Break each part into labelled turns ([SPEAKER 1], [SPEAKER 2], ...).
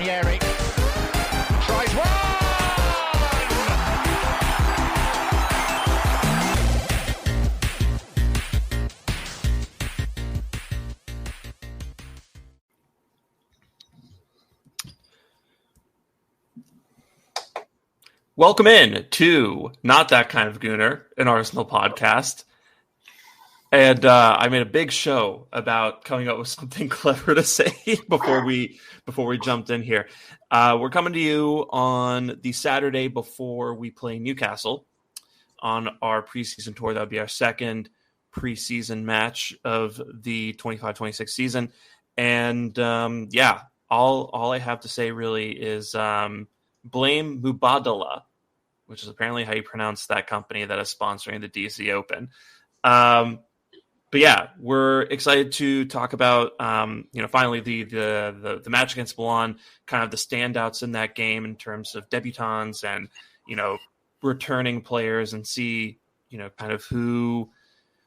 [SPEAKER 1] Ranieri tries one!
[SPEAKER 2] Welcome in to Not That Kind of Gooner, an Arsenal podcast. And I made a big show about coming up with something clever to say before we jumped in here. We're coming to you on the Saturday before we play Newcastle on our preseason tour. That would be our second preseason match of the 25-26 season. And all I have to say really is blame Mubadala, which is apparently how you pronounce that company that is sponsoring the DC Open. But yeah, we're excited to talk about, finally the match against Milan, kind of the standouts in that game in terms of debutants and, returning players, and see, kind of who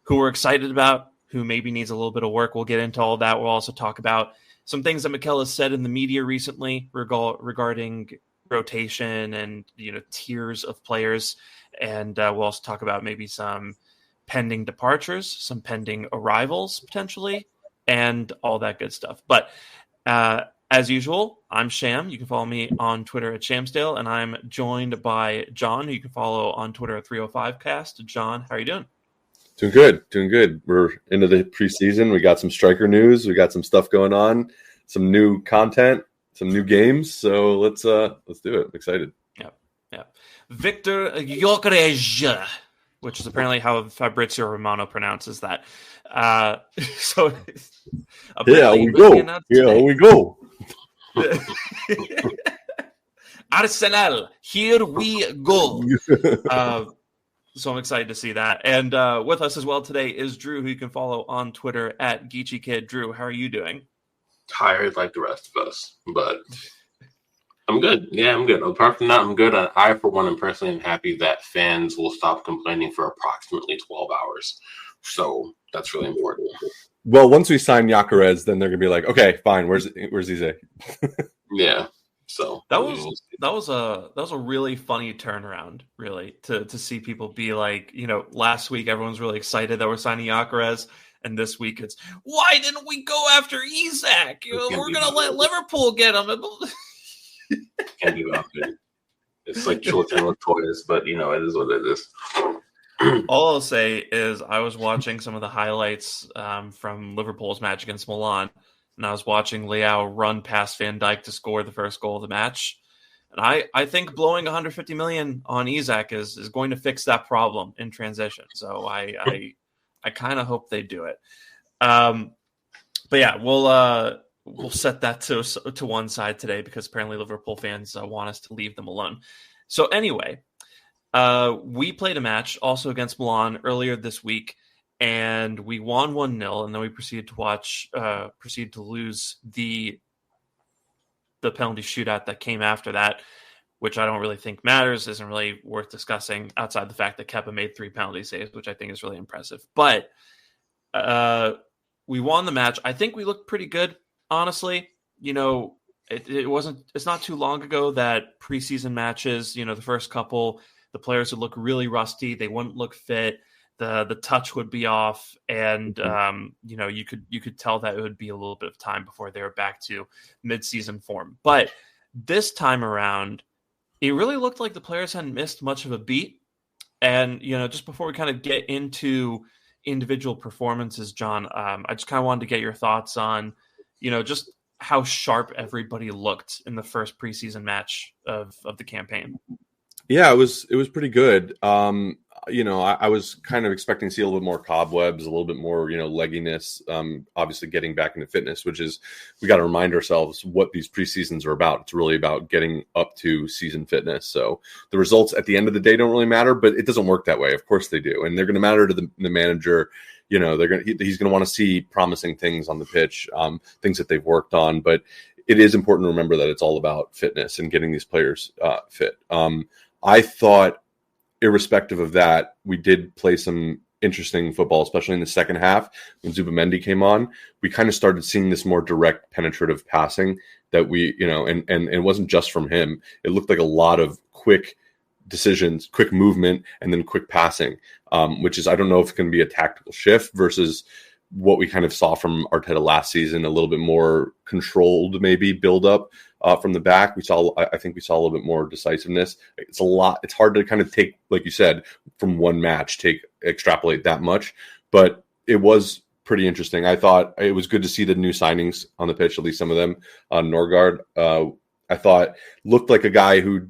[SPEAKER 2] we're excited about, who maybe needs a little bit of work. We'll get into all that. We'll also talk about some things that Mikel has said in the media recently regarding rotation and, tiers of players. And we'll also talk about maybe some pending departures, some pending arrivals potentially, and all that good stuff. But as usual, I'm Sham. You can follow me on Twitter at Shamsdale, and I'm joined by John, who you can follow on Twitter at 305cast. John, how are you doing?
[SPEAKER 3] Doing good. We're into the preseason. We got some striker news. We got some stuff going on, some new content, some new games. So let's do it. I'm excited.
[SPEAKER 2] Yeah. Victor Gyökeres, which is apparently how Fabrizio Romano pronounces that. So
[SPEAKER 3] here we go.
[SPEAKER 2] Arsenal, here we go. So I'm excited to see that. And with us as well today is Drew, who you can follow on Twitter at GeeChyKid. Drew, how are you doing?
[SPEAKER 4] Tired like the rest of us, but I'm good. Yeah, I'm good. Apart from that, I'm good. I, for one, am personally happy that fans will stop complaining for approximately 12 hours. So that's really important.
[SPEAKER 3] Well, once we sign Gyökeres, then they're gonna be like, okay, fine. Where's Eze?
[SPEAKER 4] Yeah. So
[SPEAKER 2] that was a really funny turnaround, really, to see people be like, last week everyone's really excited that we're signing Gyökeres. And this week it's, why didn't we go after Isak? We're going to let Liverpool get him.
[SPEAKER 4] Can't do that. It's like children with toys, but, it is what it is.
[SPEAKER 2] All I'll say is I was watching some of the highlights from Liverpool's match against Milan, and I was watching Leao run past Van Dijk to score the first goal of the match. And I think blowing 150 million on Isak is going to fix that problem in transition. So I kind of hope they do it. But yeah, we'll set that to one side today because apparently Liverpool fans want us to leave them alone. So anyway, we played a match also against Milan earlier this week, and we won 1-0, and then we proceeded to lose the penalty shootout that came after that, which I don't really think matters, isn't really worth discussing outside the fact that Kepa made 3 penalty saves, which I think is really impressive. But we won the match. I think we looked pretty good, honestly. It's not too long ago that preseason matches, the first couple, the players would look really rusty. They wouldn't look fit. The touch would be off. And, you could tell that it would be a little bit of time before they were back to mid-season form. But this time around, it really looked like the players hadn't missed much of a beat. And, just before we kind of get into individual performances, John, I just kind of wanted to get your thoughts on, just how sharp everybody looked in the first preseason match of the campaign.
[SPEAKER 3] Yeah, it was pretty good. I was kind of expecting to see a little bit more cobwebs, a little bit more, legginess, obviously getting back into fitness, which is, we got to remind ourselves what these preseasons are about. It's really about getting up to season fitness. So the results at the end of the day don't really matter, but it doesn't work that way. Of course they do. And they're going to matter to the manager. He's going to want to see promising things on the pitch, things that they've worked on, but it is important to remember that it's all about fitness and getting these players fit. I thought, irrespective of that, we did play some interesting football, especially in the second half when Zubamendi came on. We kind of started seeing this more direct, penetrative passing that we, and it wasn't just from him. It looked like a lot of quick decisions, quick movement, and then quick passing, which is, I don't know if it's going to be a tactical shift versus what we kind of saw from Arteta last season, a little bit more controlled, maybe build up from the back. I think we saw a little bit more decisiveness. It's hard to kind of take, like you said, from one match, extrapolate that much, but it was pretty interesting. I thought it was good to see the new signings on the pitch, at least some of them. Norgard, I thought looked like a guy who,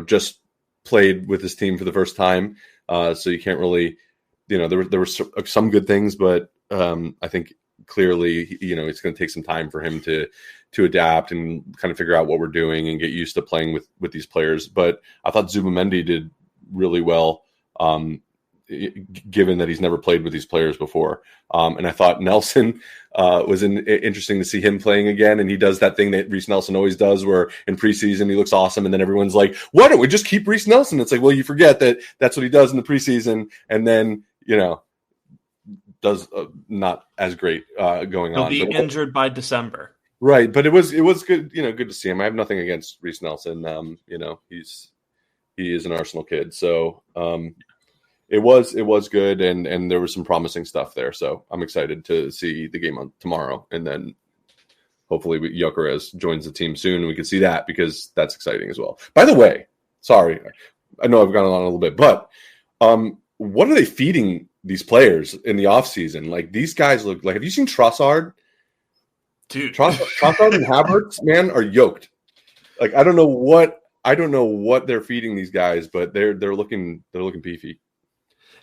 [SPEAKER 3] just played with his team for the first time. So you can't really, there were some good things, but I think clearly, it's going to take some time for him to adapt and kind of figure out what we're doing and get used to playing with these players. But I thought Zubamendi did really well, given that he's never played with these players before. And I thought Nelson was interesting to see him playing again. And he does that thing that Reece Nelson always does, where in preseason he looks awesome, and then everyone's like, why don't we just keep Reece Nelson? It's like, well, you forget that that's what he does in the preseason, and then does not as great going on.
[SPEAKER 2] He'll be injured by December,
[SPEAKER 3] right? But it was good, good to see him. I have nothing against Reece Nelson. He is an Arsenal kid, so it was good, and there was some promising stuff there. So I'm excited to see the game on tomorrow, and then hopefully Gyökeres joins the team soon, and we can see that, because that's exciting as well. By the way, sorry, I know I've gone on a little bit, but what are they feeding these players in the offseason? Like, these guys look like, have you seen Trossard?
[SPEAKER 2] Dude,
[SPEAKER 3] Trossard and Havertz, man, are yoked. Like, I don't know what they're feeding these guys, but they're looking beefy.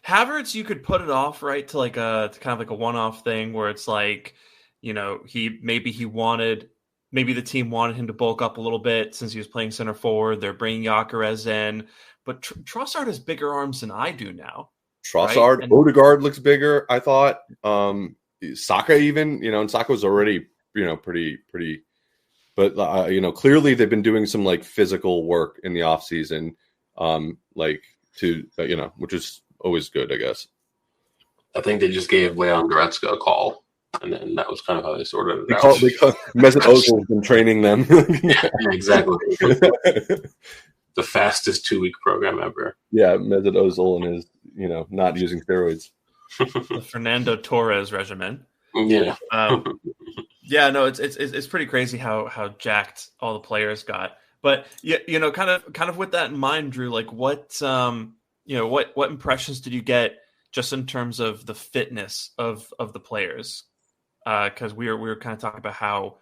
[SPEAKER 2] Havertz, you could put it off, right, to kind of like a one-off thing where it's like, maybe the team wanted him to bulk up a little bit since he was playing center forward. They're bringing Gyökeres in, but Trossard has bigger arms than I do now.
[SPEAKER 3] Trossard,
[SPEAKER 2] right?
[SPEAKER 3] Odegaard looks bigger, I thought. Saka even, and Saka was already, pretty. But, clearly they've been doing some, like, physical work in the offseason, which is always good, I guess.
[SPEAKER 4] I think they just gave Leon Goretzka a call, and then that was kind of how they sorted it out.
[SPEAKER 3] Mesut Ozil's been training them.
[SPEAKER 4] Yeah, exactly. The fastest 2-week program ever.
[SPEAKER 3] Yeah, Mesut Ozil and his, not using steroids.
[SPEAKER 2] The Fernando Torres regimen.
[SPEAKER 4] Yeah.
[SPEAKER 2] Yeah, no, it's pretty crazy how jacked all the players got. But kind of with that in mind, Drew, like what impressions did you get just in terms of the fitness of the players? Because we were kind of talking about how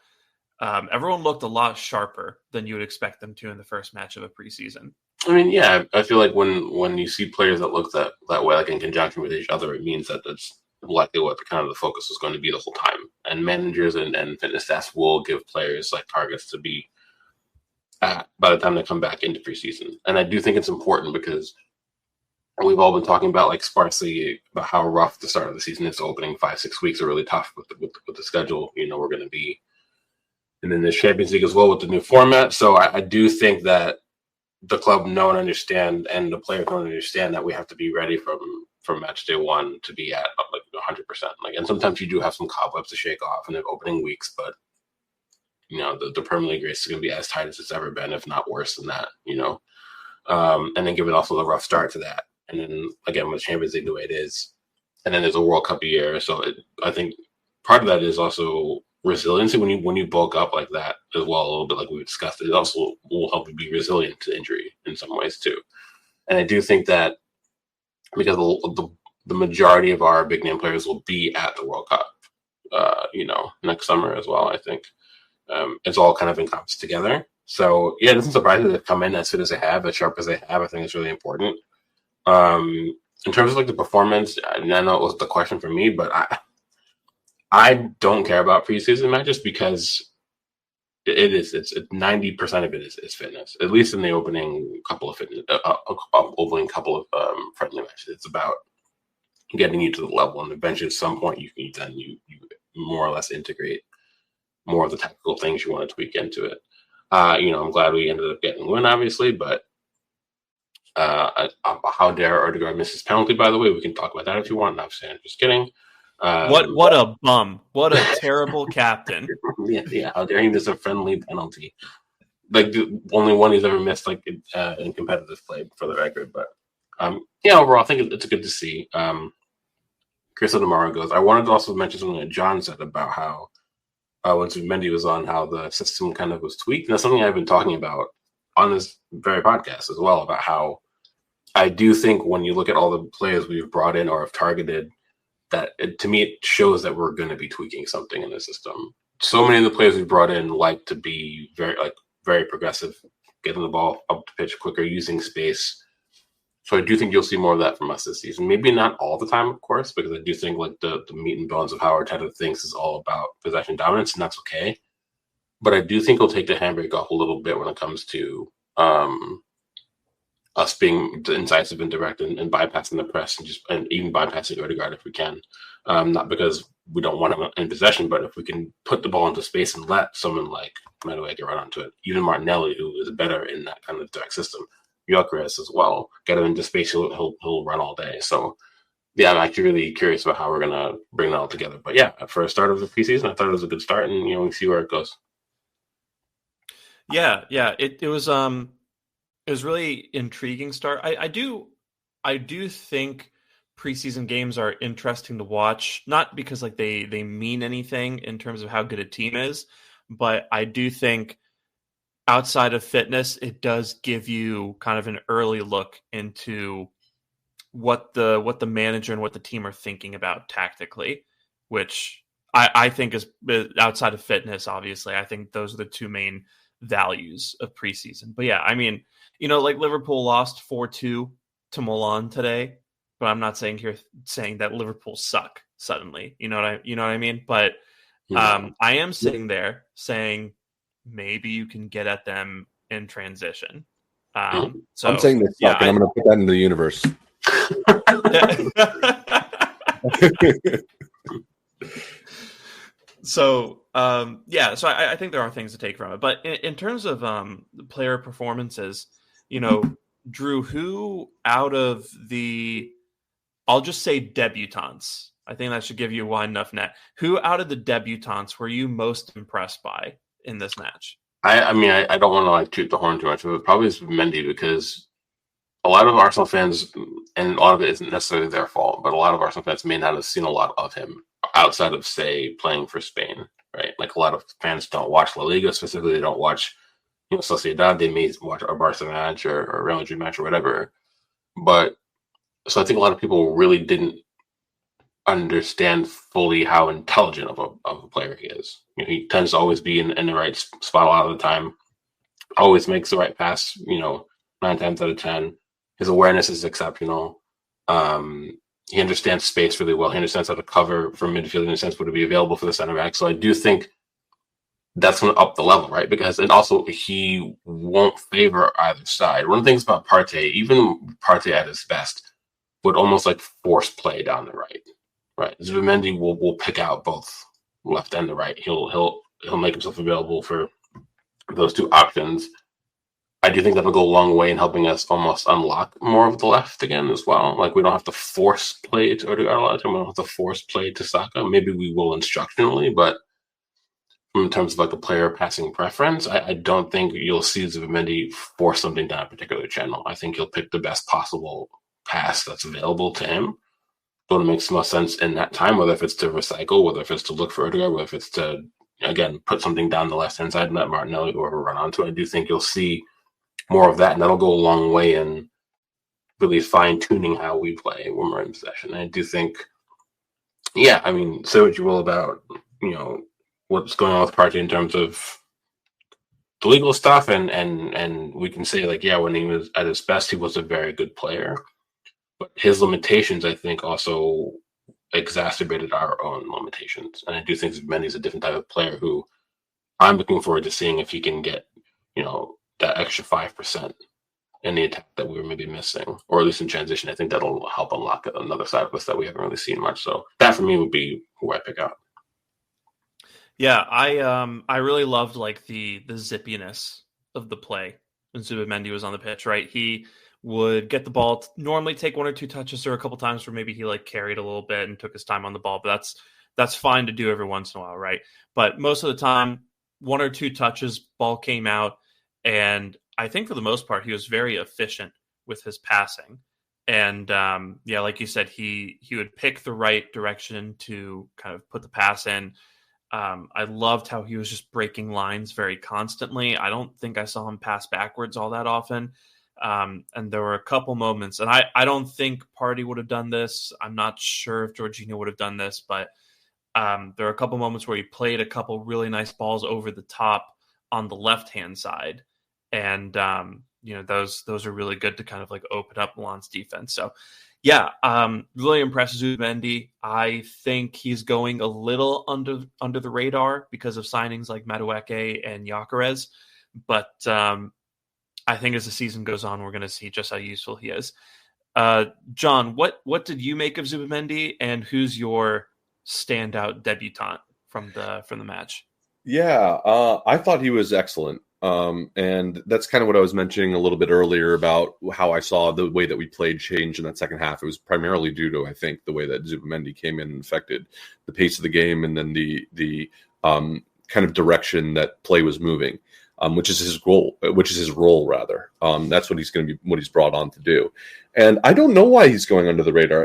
[SPEAKER 2] everyone looked a lot sharper than you would expect them to in the first match of a preseason.
[SPEAKER 4] I mean, yeah, I feel like when you see players that look that way, like in conjunction with each other, it means that that's likely what kind of the focus is going to be the whole time. And managers and fitness staffs will give players like targets to be at by the time they come back into preseason. And I do think it's important because we've all been talking about, like, sparsely about how rough the start of the season is. The opening 5-6 weeks are really tough with the schedule. We're going to be, and then the Champions League as well with the new format. So I do think that the club know and understand, and the players don't understand that we have to be ready from match day one to be at like 100%. Like, and sometimes you do have some cobwebs to shake off in the opening weeks, but the Premier League race is going to be as tight as it's ever been, if not worse than that. And then given also the rough start to that, and then again with Champions League the way it is, and then there's a World Cup a year. So I think part of that is also resiliency when you bulk up like that as well, a little bit like we discussed. It also will help you be resilient to injury in some ways too. And I do think that because the majority of our big name players will be at the World Cup, next summer as well. I think it's all kind of encompassed together. So yeah, it doesn't surprise me that they've come in as fit as they have, as sharp as they have. I think it's really important. In terms of like the performance, I know it was the question for me, but I don't care about preseason matches because it's 90% of it is fitness, at least in the opening couple of friendly matches. It's about getting you to the level, and eventually at some point you more or less integrate more of the technical things you want to tweak into it. I'm glad we ended up getting a win, obviously, but How dare Odegaard miss his penalty? By the way, we can talk about that if you want. No, I'm just kidding.
[SPEAKER 2] What a bum! What a terrible captain!
[SPEAKER 4] Yeah. How dare he miss a friendly penalty? Like the only one he's ever missed, like in competitive play, for the record. But overall, I think it's good to see. Chris Odemaro goes. I wanted to also mention something that John said about how when Mendy was on, how the system kind of was tweaked. And that's something I've been talking about on this very podcast as well, about how I do think when you look at all the players we've brought in or have targeted, that to me it shows that we're going to be tweaking something in the system. So many of the players we brought in like to be very progressive, getting the ball up the pitch quicker, using space. So I do think you'll see more of that from us this season. Maybe not all the time, of course, because I do think like the meat and bones of how Arteta thinks is all about possession dominance, and that's okay. But I do think he'll take the handbrake off a little bit when it comes to us being incisive and direct and bypassing the press and even bypassing Odegaard if we can. Not because we don't want him in possession, but if we can put the ball into space and let someone like Madueke run onto it, even Martinelli, who is better in that kind of direct system, Gyökeres as well, get him into space, he'll run all day. So yeah, I'm actually really curious about how we're gonna bring that all together. But yeah, for a start of the preseason, I thought it was a good start, and we see where it goes.
[SPEAKER 2] Yeah, it was really intriguing start. I do think preseason games are interesting to watch, not because like they mean anything in terms of how good a team is, but I do think outside of fitness, it does give you kind of an early look into what the manager and what the team are thinking about tactically, which I think is outside of fitness. Obviously, I think those are the two main values of preseason. But yeah, I mean, like Liverpool lost 4-2 to Milan today, but I'm not saying that Liverpool suck suddenly. You know what I mean? But I am sitting there saying maybe you can get at them in transition. So
[SPEAKER 3] I'm saying they suck, and I'm going to put that into the universe.
[SPEAKER 2] So I think there are things to take from it. But in terms of player performances, Drew, who out of I'll just say debutants, I think that should give you a wide enough net. Who out of the debutants were you most impressed by in this match?
[SPEAKER 4] I mean, I don't want to like toot the horn too much, but probably it's Mendy, because a lot of Arsenal fans, and a lot of it isn't necessarily their fault, but a lot of Arsenal fans may not have seen a lot of him outside of, say, playing for Spain, right? Like a lot of fans don't watch La Liga, specifically. They don't watch, Sociedad. They may watch a Barca match or a Real Madrid match or whatever. But so I think a lot of people really didn't understand fully how intelligent of a player he is. He tends to always be in the right spot a lot of the time, always makes the right pass, 9 times out of 10. His awareness is exceptional. He understands space really well. He understands how to cover from midfield. He understands what to be available for the center back. So I do think that's going to up the level, right? And also he won't favor either side. One of the things about Partey, even Partey at his best, would almost like force play down the right. Right, Zubimendi will pick out both left and the right. He'll make himself available for those two options. I do think that'll go a long way in helping us almost unlock more of the left again as well. Like, we don't have to force play to Odegaard a lot of time. We don't have to force play to Saka. Maybe we will instructionally, but in terms of like a player passing preference, I don't think you'll see Zubimendi force something down a particular channel. I think he'll pick the best possible pass that's available to him. It makes the most sense in that time, whether if it's to recycle, whether if it's to look for Odegaard, whether if it's to, again, put something down the left-hand side and let Martinelli or whoever run onto it. I do think you'll see more of that, and that'll go a long way in really fine-tuning how we play when we're in possession. And I do think, I mean, say what you will about, what's going on with Partey in terms of the legal stuff, and we can say, like, when he was at his best, he was a very good player. But his limitations, I think, also exacerbated our own limitations. And I do think Mendy's a different type of player who I'm looking forward to seeing if he can get, that extra 5% in the attack that we were maybe missing, or at least in transition. I think that'll help unlock another side of us that we haven't really seen much. So that for me would be who I pick out.
[SPEAKER 2] Yeah, I really loved like the zippiness of the play when Zubimendi was on the pitch, right? would get the ball, normally take 1 or 2 touches. There were a couple times where maybe he like carried a little bit and took his time on the ball, but that's fine to do every once in a while, right? But most of the time, 1 or 2 touches, ball came out, and I think for the most part, he was very efficient with his passing. And like you said, he would pick the right direction to kind of put the pass in. I loved how he was just breaking lines very constantly. I don't think I saw him pass backwards all that often. And there were a couple moments, and I don't think Partey would have done this. I'm not sure if Jorginho would have done this, but there were a couple moments where he played a couple really nice balls over the top on the left-hand side. And, those are really good to kind of like open up Milan's defense. So, really impressed Zubimendi. I think he's going a little under the radar because of signings like Madueke and Gyökeres. But I think as the season goes on, we're going to see just how useful he is. John, what did you make of Zubimendi, and who's your standout debutant from the match?
[SPEAKER 3] Yeah, I thought he was excellent. And that's kind of what I was mentioning a little bit earlier about how I saw the way that we played change in that second half. It was primarily due to, I think, the way that Zubimendi came in and affected the pace of the game, and then the kind of direction that play was moving, which is his role rather. That's what he's brought on to do. And I don't know why he's going under the radar.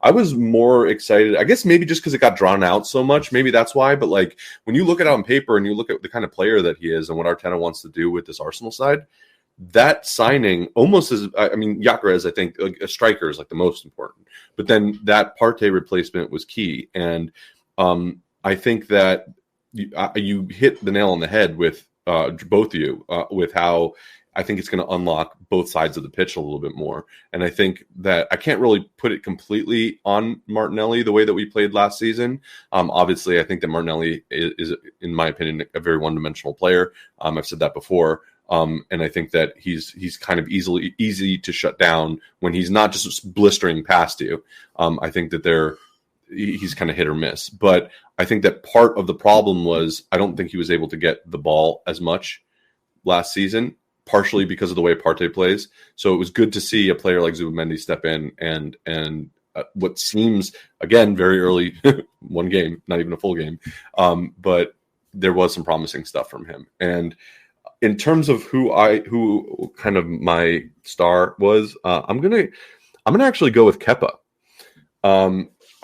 [SPEAKER 3] I was more excited, I guess maybe just because it got drawn out so much. Maybe that's why. But like when you look at it on paper and you look at the kind of player that he is and what Arteta wants to do with this Arsenal side, that signing almost is, Gyökeres, I think, like a striker is like the most important. But then that Partey replacement was key. And I think that you hit the nail on the head with both of you with how I think it's going to unlock both sides of the pitch a little bit more. And I think that I can't really put it completely on Martinelli the way that we played last season. Obviously, I think that Martinelli is, in my opinion, a very one-dimensional player. I've said that before. And I think that he's kind of easy to shut down when he's not just blistering past you. I think that he's kind of hit or miss. But I think that part of the problem was I don't think he was able to get the ball as much last season, partially because of the way Partey plays. So it was good to see a player like Zubimendi step in and what seems, again, very early, one game, not even a full game, but there was some promising stuff from him. And in terms of who kind of my star was, I'm gonna actually go with Kepa.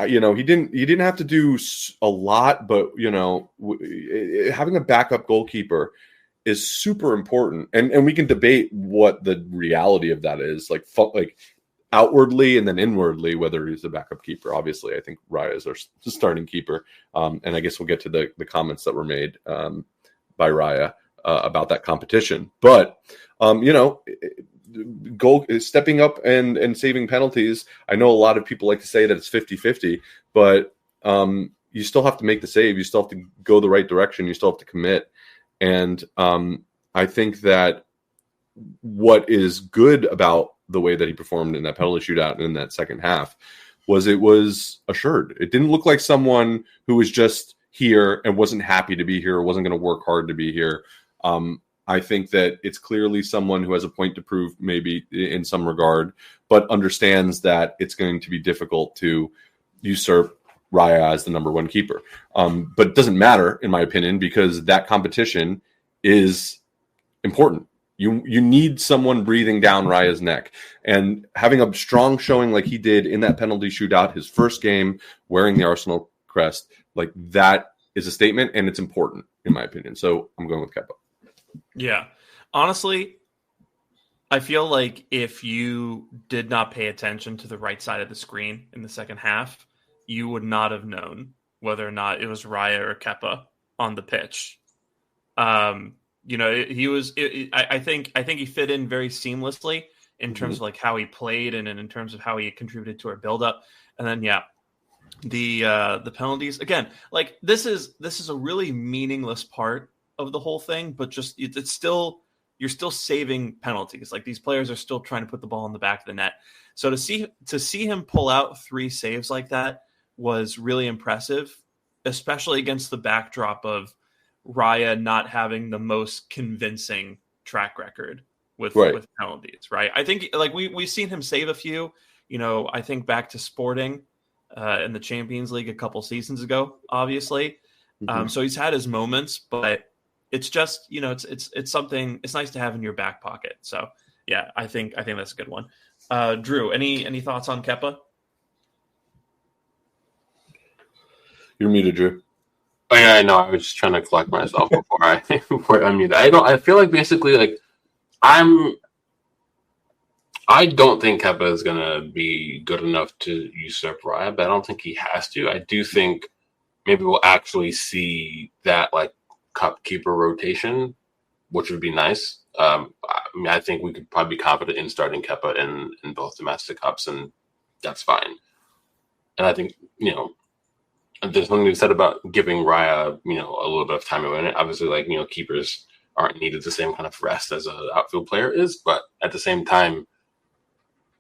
[SPEAKER 3] He didn't have to do a lot, but having a backup goalkeeper is super important, and we can debate what the reality of that is, like outwardly and then inwardly, whether he's a backup keeper. Obviously, I think Raya is our starting keeper, and I guess we'll get to the comments that were made by Raya about that competition. But goal stepping up and saving penalties. I know a lot of people like to say that it's 50-50, but you still have to make the save. You still have to go the right direction. You still have to commit. And I think that what is good about the way that he performed in that penalty shootout and in that second half was it was assured. It didn't look like someone who was just here and wasn't happy to be here or wasn't going to work hard to be here. I think that it's clearly someone who has a point to prove, maybe in some regard, but understands that it's going to be difficult to usurp Raya as the number one keeper. But it doesn't matter, in my opinion, because that competition is important. You need someone breathing down Raya's neck. And having a strong showing like he did in that penalty shootout, his first game, wearing the Arsenal crest, like that is a statement, and it's important, in my opinion. So I'm going with Kepa.
[SPEAKER 2] Yeah. Honestly, I feel like if you did not pay attention to the right side of the screen in the second half, you would not have known whether or not it was Raya or Kepa on the pitch. He was. I think he fit in very seamlessly in terms of like how he played and in terms of how he contributed to our buildup. And then the penalties again. Like this is a really meaningless part of the whole thing, but just it's still, you're still saving penalties. Like these players are still trying to put the ball in the back of the net. So to see him pull out 3 saves like that was really impressive, especially against the backdrop of Raya not having the most convincing track record with
[SPEAKER 3] Right.
[SPEAKER 2] with penalties, right? I think like we've seen him save a few. I think back to Sporting in the Champions League a couple seasons ago, obviously. So he's had his moments, but it's just it's something. It's nice to have in your back pocket. So yeah, I think that's a good one. Drew, any thoughts on Kepa?
[SPEAKER 3] You're muted, Drew.
[SPEAKER 4] Oh yeah, I know. I was just trying to collect myself before I unmute. I feel like basically like I don't think Kepa is gonna be good enough to usurp Raya, but I don't think he has to. I do think maybe we'll actually see that like cup keeper rotation, which would be nice. I think we could probably be confident in starting Kepa in both domestic cups, and that's fine. And I think there's something to be said about giving Raya, a little bit of time to win it. Obviously, like, keepers aren't needed the same kind of rest as an outfield player is, but at the same time,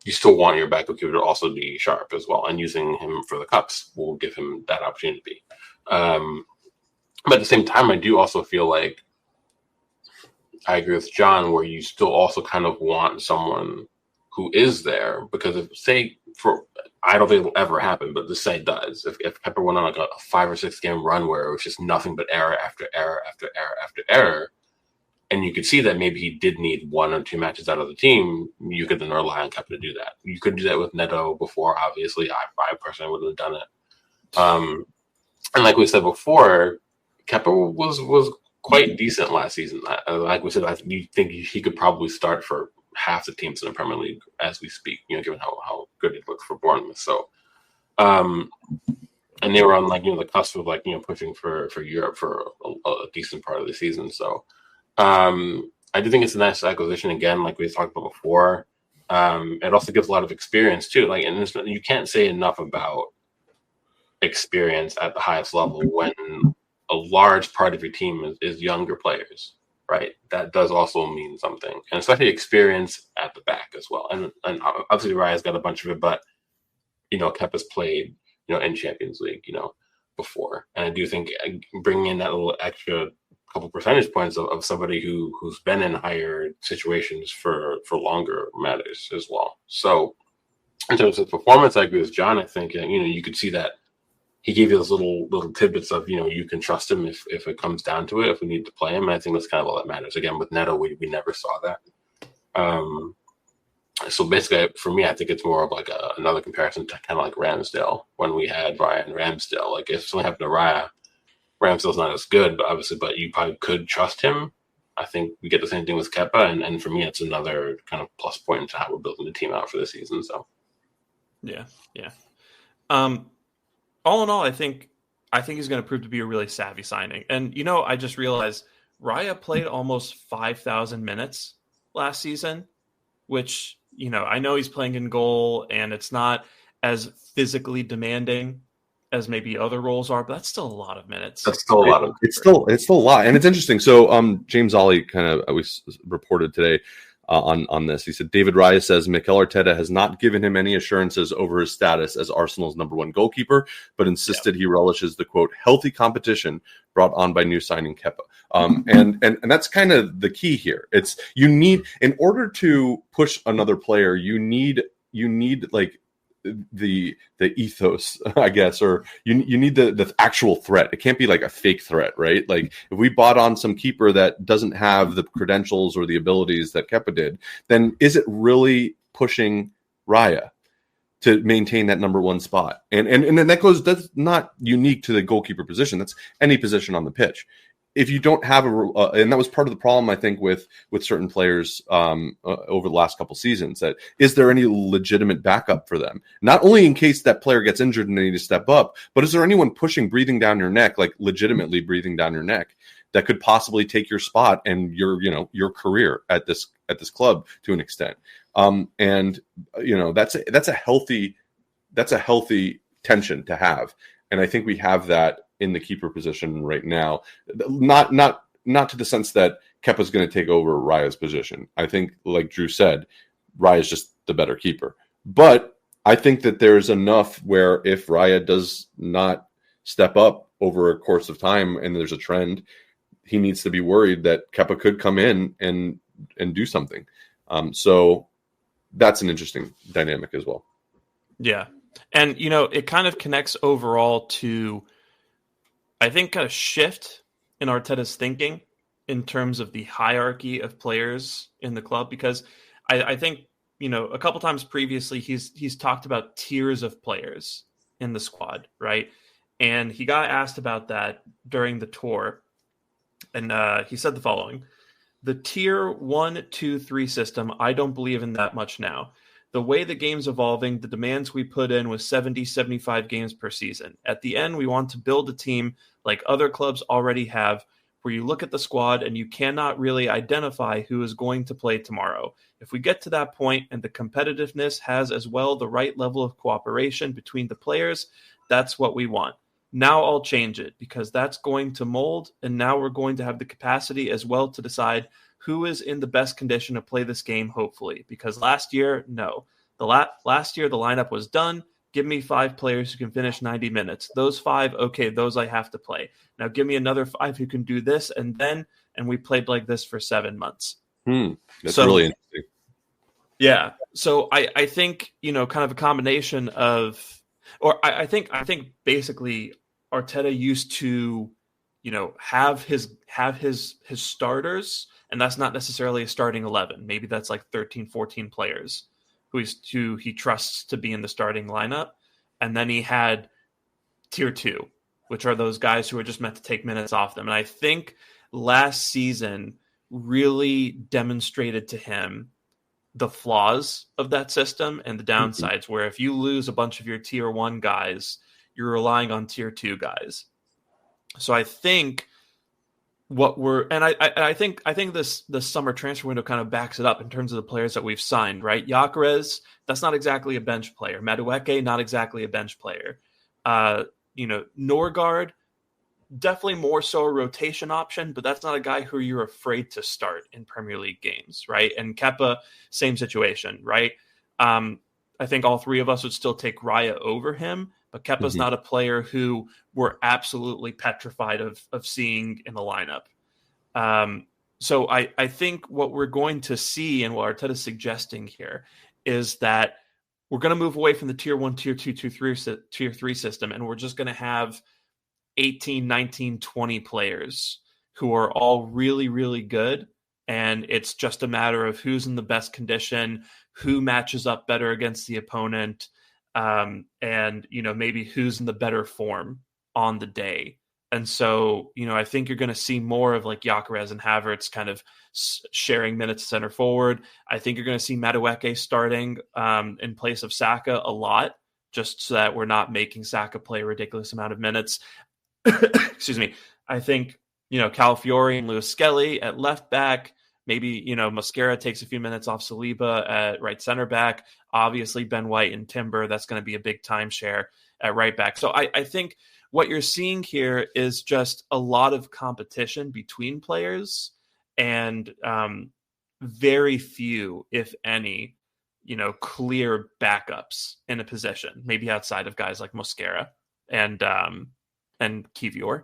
[SPEAKER 4] you still want your backup keeper to also be sharp as well, and using him for the cups will give him that opportunity. But at the same time, I do also feel like I agree with John, where you still also kind of want someone who is there, because I don't think it will ever happen, but this say it does. If Kepa went on like a 5 or 6 game run where it was just nothing but error after error after error after error, and you could see that maybe he did need 1 or 2 matches out of the team, you could then rely on Kepa to do that. You could do that with Neto before, obviously. I personally wouldn't have done it. And like we said before, Kepa was quite decent last season. Like we said, I think he could probably start for half the teams in the Premier League as we speak, given how good he looked for Bournemouth. So, and they were on the cusp of pushing for Europe for a decent part of the season. So, I do think it's a nice acquisition. Again, like we talked about before, it also gives a lot of experience too. And you can't say enough about experience at the highest level when a large part of your team is younger players. Right, that does also mean something, and especially experience at the back as well. And obviously Raya's got a bunch of it, but Kepa's played in Champions League before, and I do think bringing in that little extra couple percentage points of somebody who's been in higher situations for longer matters as well. So in terms of performance, I agree with John. I think you could see that he gave you those little tidbits of, you can trust him if it comes down to it, if we need to play him. And I think that's kind of all that matters. Again, with Neto, we never saw that. So basically, for me, I think it's more of like another comparison to kind of like Ramsdale when we had Raya and Ramsdale. Like if something happened to Raya, Ramsdale's not as good, but you probably could trust him. I think we get the same thing with Kepa. And for me, it's another kind of plus point into how we're building the team out for the season. So,
[SPEAKER 2] yeah. All in all, I think he's going to prove to be a really savvy signing. And, I just realized Raya played almost 5,000 minutes last season, which, I know he's playing in goal and it's not as physically demanding as maybe other roles are, but that's still a lot of minutes.
[SPEAKER 3] That's still a lot. It's still a lot. And it's interesting. So James Ollie we reported today on this. He said, David Raya says Mikel Arteta has not given him any assurances over his status as Arsenal's number 1 goalkeeper, but insisted he relishes the, quote, healthy competition brought on by new signing Kepa. And that's kind of the key here. It's in order to push another player, you need like the ethos, I guess, or you need the actual threat. It can't be like a fake threat, right? Like if we bought on some keeper that doesn't have the credentials or the abilities that Kepa did, then is it really pushing Raya to maintain that number 1 spot? And then that's not unique to the goalkeeper position. That's any position on the pitch. If you don't have and that was part of the problem, I think, with certain players over the last couple seasons, that is there any legitimate backup for them? Not only in case that player gets injured and they need to step up, but is there anyone breathing down your neck, like legitimately breathing down your neck, that could possibly take your spot and your career at this club to an extent? And that's a healthy tension to have, and I think we have that in the keeper position right now. Not to the sense that Kepa's going to take over Raya's position. I think, like Drew said, Raya's just the better keeper. But I think that there's enough where if Raya does not step up over a course of time and there's a trend, he needs to be worried that Kepa could come in and do something. So that's an interesting dynamic as well.
[SPEAKER 2] Yeah. And, it kind of connects overall to, I think, a shift in Arteta's thinking in terms of the hierarchy of players in the club, because I think, a couple times previously, he's talked about tiers of players in the squad, right? And he got asked about that during the tour. And he said the following: the tier 1, 2, 3 system, I don't believe in that much now. The way the game's evolving, the demands we put in was 70, 75 games per season. At the end, we want to build a team like other clubs already have, where you look at the squad and you cannot really identify who is going to play tomorrow. If we get to that point and the competitiveness has as well the right level of cooperation between the players, that's what we want. Now I'll change it, because that's going to mold, and now we're going to have the capacity as well to decide who is in the best condition to play this game, hopefully. Because last year, no. Last year, the lineup was done. Give me 5 players who can finish 90 minutes. Those 5, okay, those I have to play. Now give me another 5 who can do this, and we played like this for 7 months.
[SPEAKER 3] That's really interesting.
[SPEAKER 2] Yeah. So I think, kind of a combination of, or I think basically Arteta used to, have his starters, and that's not necessarily a starting 11. Maybe that's like 13, 14 players who he trusts to be in the starting lineup. And then he had tier 2, which are those guys who are just meant to take minutes off them. And I think last season really demonstrated to him the flaws of that system and the downsides, where if you lose a bunch of your tier 1 guys, you're relying on tier 2 guys. So I think I think this summer transfer window kind of backs it up in terms of the players that we've signed, right? Gyökeres, that's not exactly a bench player. Madueke, not exactly a bench player. Norgard, definitely more so a rotation option, but that's not a guy who you're afraid to start in Premier League games, right? And Kepa, same situation, right? I think all 3 of us would still take Raya over him, but Kepa's not a player who we're absolutely petrified of seeing in the lineup. So I think what we're going to see, and what Arteta's suggesting here, is that we're going to move away from the tier 1, tier 2, tier 3 system, and we're just going to have 18, 19, 20 players who are all really, really good. And it's just a matter of who's in the best condition, who matches up better against the opponent, and, maybe who's in the better form on the day. And so, I think you're going to see more of like Gyökeres and Havertz kind of sharing minutes center forward. I think you're going to see Madueke starting in place of Saka a lot, just so that we're not making Saka play a ridiculous amount of minutes. Excuse me. I think, Calafiori and Lewis Skelly at left back. Maybe, Mosquera takes a few minutes off Saliba at right center back. Obviously, Ben White and Timber, that's going to be a big timeshare at right back. So I think what you're seeing here is just a lot of competition between players, and very few, if any, clear backups in a position, maybe outside of guys like Mosquera and Kivior.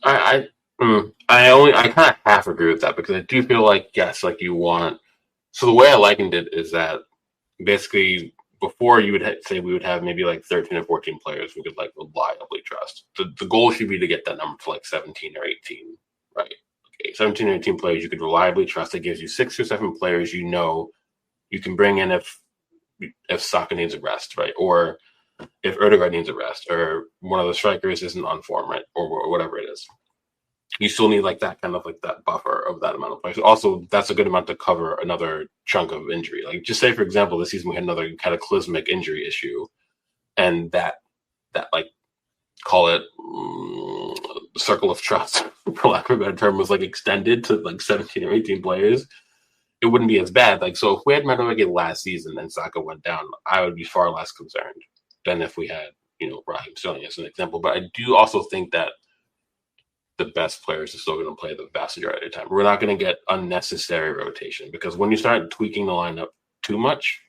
[SPEAKER 4] I kind of half agree with that, because I do feel like, yes, like you want. So the way I likened it is that basically before you would say we would have maybe like 13 or 14 players we could like reliably trust. The goal should be to get that number to like 17 or 18, right? Okay, 17 or 18 players you could reliably trust. That gives you 6 or 7 players you can bring in if Saka needs a rest, right? Or if Ødegaard needs a rest, or one of the strikers isn't on form, right? Or whatever it is. You still need like that kind of like that buffer of that amount of players. Also, that's a good amount to cover another chunk of injury. Like, just say, for example, this season we had another cataclysmic injury issue, and that like, call it circle of trust, for lack of a better term, was like extended to like 17 or 18 players. It wouldn't be as bad. Like, so if we had Madueke last season and Saka went down, I would be far less concerned than if we had, Raheem Sterling as an example. But I do also think that the best players are still going to play the vast majority of the time. We're not going to get unnecessary rotation, because when you start tweaking the lineup too much,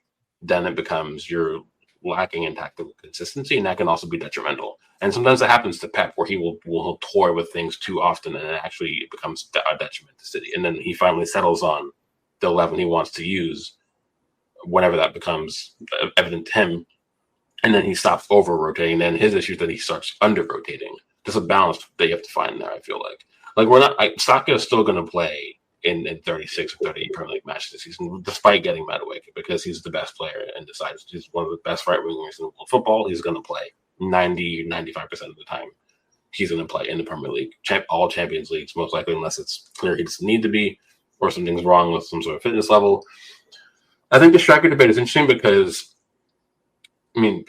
[SPEAKER 4] then it becomes you're lacking in tactical consistency, and that can also be detrimental. And sometimes that happens to Pep, where he will toy with things too often, and it actually becomes a detriment to City. And then he finally settles on the 11 he wants to use whenever that becomes evident to him. And then he stops over rotating. Then his issue is that he starts under rotating. There's a balance that you have to find there, I feel like. Like, we're not, Saka is still going to play in 36 or 38 Premier League matches this season, despite getting Madueke, because he's the best player and decides he's one of the best right wingers in football. He's going to play 95% of the time. He's going to play in the Premier League, all Champions Leagues, most likely, unless it's clear he doesn't need to be or something's wrong with some sort of fitness level. I think the striker debate is interesting because, I mean,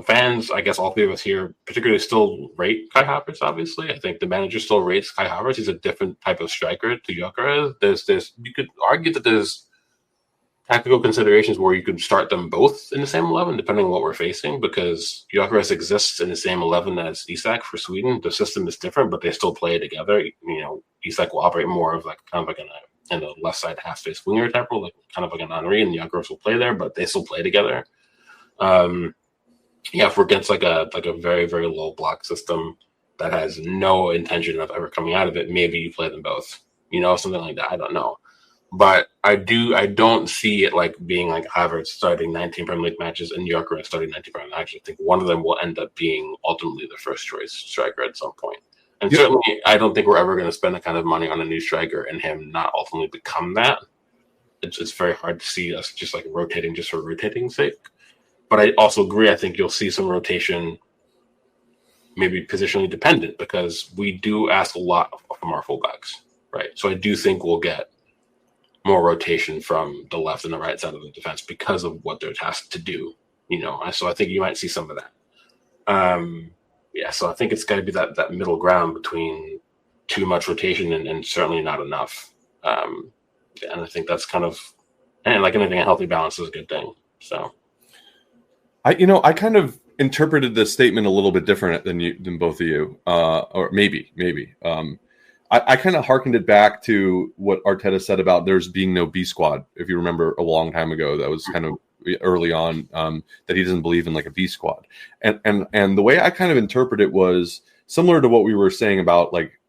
[SPEAKER 4] fans, I guess all three of us here particularly still rate Kai Havertz, obviously. I think the manager still rates Kai Havertz. He's a different type of striker to Gyökeres. You could argue that there's tactical considerations where you could start them both in the same 11, depending on what we're facing, because Gyökeres exists in the same 11 as Isak for Sweden. The system is different, but they still play together. You know, Isak will operate more of in a left side half space winger type role, like kind of like an Henry, and Gyökeres will play there, but they still play together. If we're against like a very, very low block system that has no intention of ever coming out of it, maybe you play them both, something like that. I don't know. But I don't see it like being like Havertz starting 19 Premier League matches and Gyökeres starting 19 Premier League matches. I think one of them will end up being ultimately the first choice striker at some point. And certainly I don't think we're ever going to spend that kind of money on a new striker and him not ultimately become that. It's very hard to see us just like rotating just for rotating's sake. But I also agree, I think you'll see some rotation, maybe positionally dependent, because we do ask a lot from our fullbacks, right? So I do think we'll get more rotation from the left and the right side of the defense because of what they're tasked to do, So I think you might see some of that. So I think it's got to be that middle ground between too much rotation and certainly not enough. And I think that's and like anything, a healthy balance is a good thing. So.
[SPEAKER 3] I kind of interpreted this statement a little bit different than both of you, or maybe. I kind of hearkened it back to what Arteta said about there's being no B squad. If you remember a long time ago, that was kind of early on, that he doesn't believe in like a B squad. And the way I kind of interpret it was similar to what we were saying about like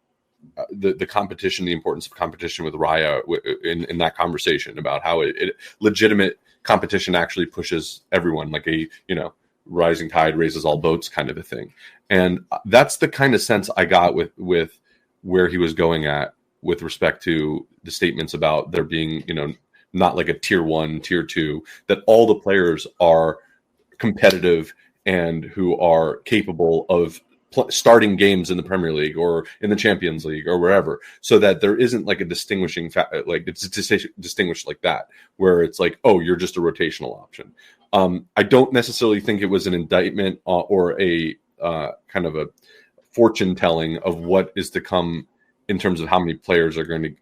[SPEAKER 3] the competition, the importance of competition with Raya in that conversation about how it legitimate competition actually pushes everyone, like a rising tide raises all boats kind of a thing. And that's the kind of sense I got with where he was going at with respect to the statements about there being not like a tier 1, tier 2, that all the players are competitive and who are capable of starting games in the Premier League or in the Champions League or wherever, so that there isn't like a distinguishing like it's distinguished like that, where it's like, oh, you're just a rotational option. I don't necessarily think it was an indictment or a kind of a fortune telling of what is to come in terms of how many players are going to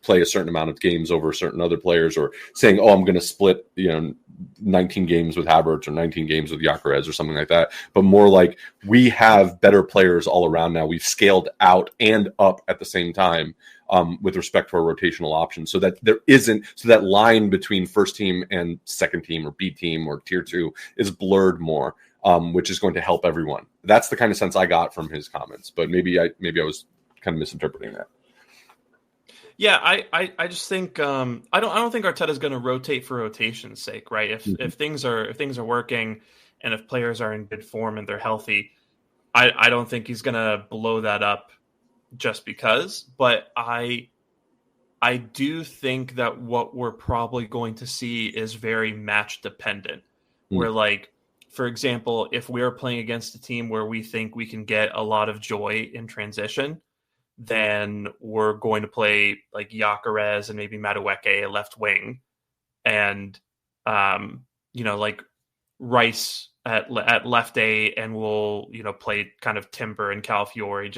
[SPEAKER 3] play a certain amount of games over certain other players, or saying, oh, I'm going to split 19 games with Havertz or 19 games with Gyökeres or something like that, but more like we have better players all around now. We've scaled out and up at the same time with respect to our rotational options, so that there isn't, so that line between first team and second team or B team or tier 2 is blurred more, which is going to help everyone. That's the kind of sense I got from his comments, but maybe I was kind of misinterpreting that.
[SPEAKER 2] Yeah, I just think I don't think Arteta is going to rotate for rotation's sake, right? If things are working and if players are in good form and they're healthy, I don't think he's going to blow that up just because. But I do think that what we're probably going to see is very match dependent. Where, like, for example, if we're playing against a team where we think we can get a lot of joy in transition, then we're going to play like Gyökeres and maybe Madueke left wing, and like Rice at left A, and we'll play kind of Timber and Calafiori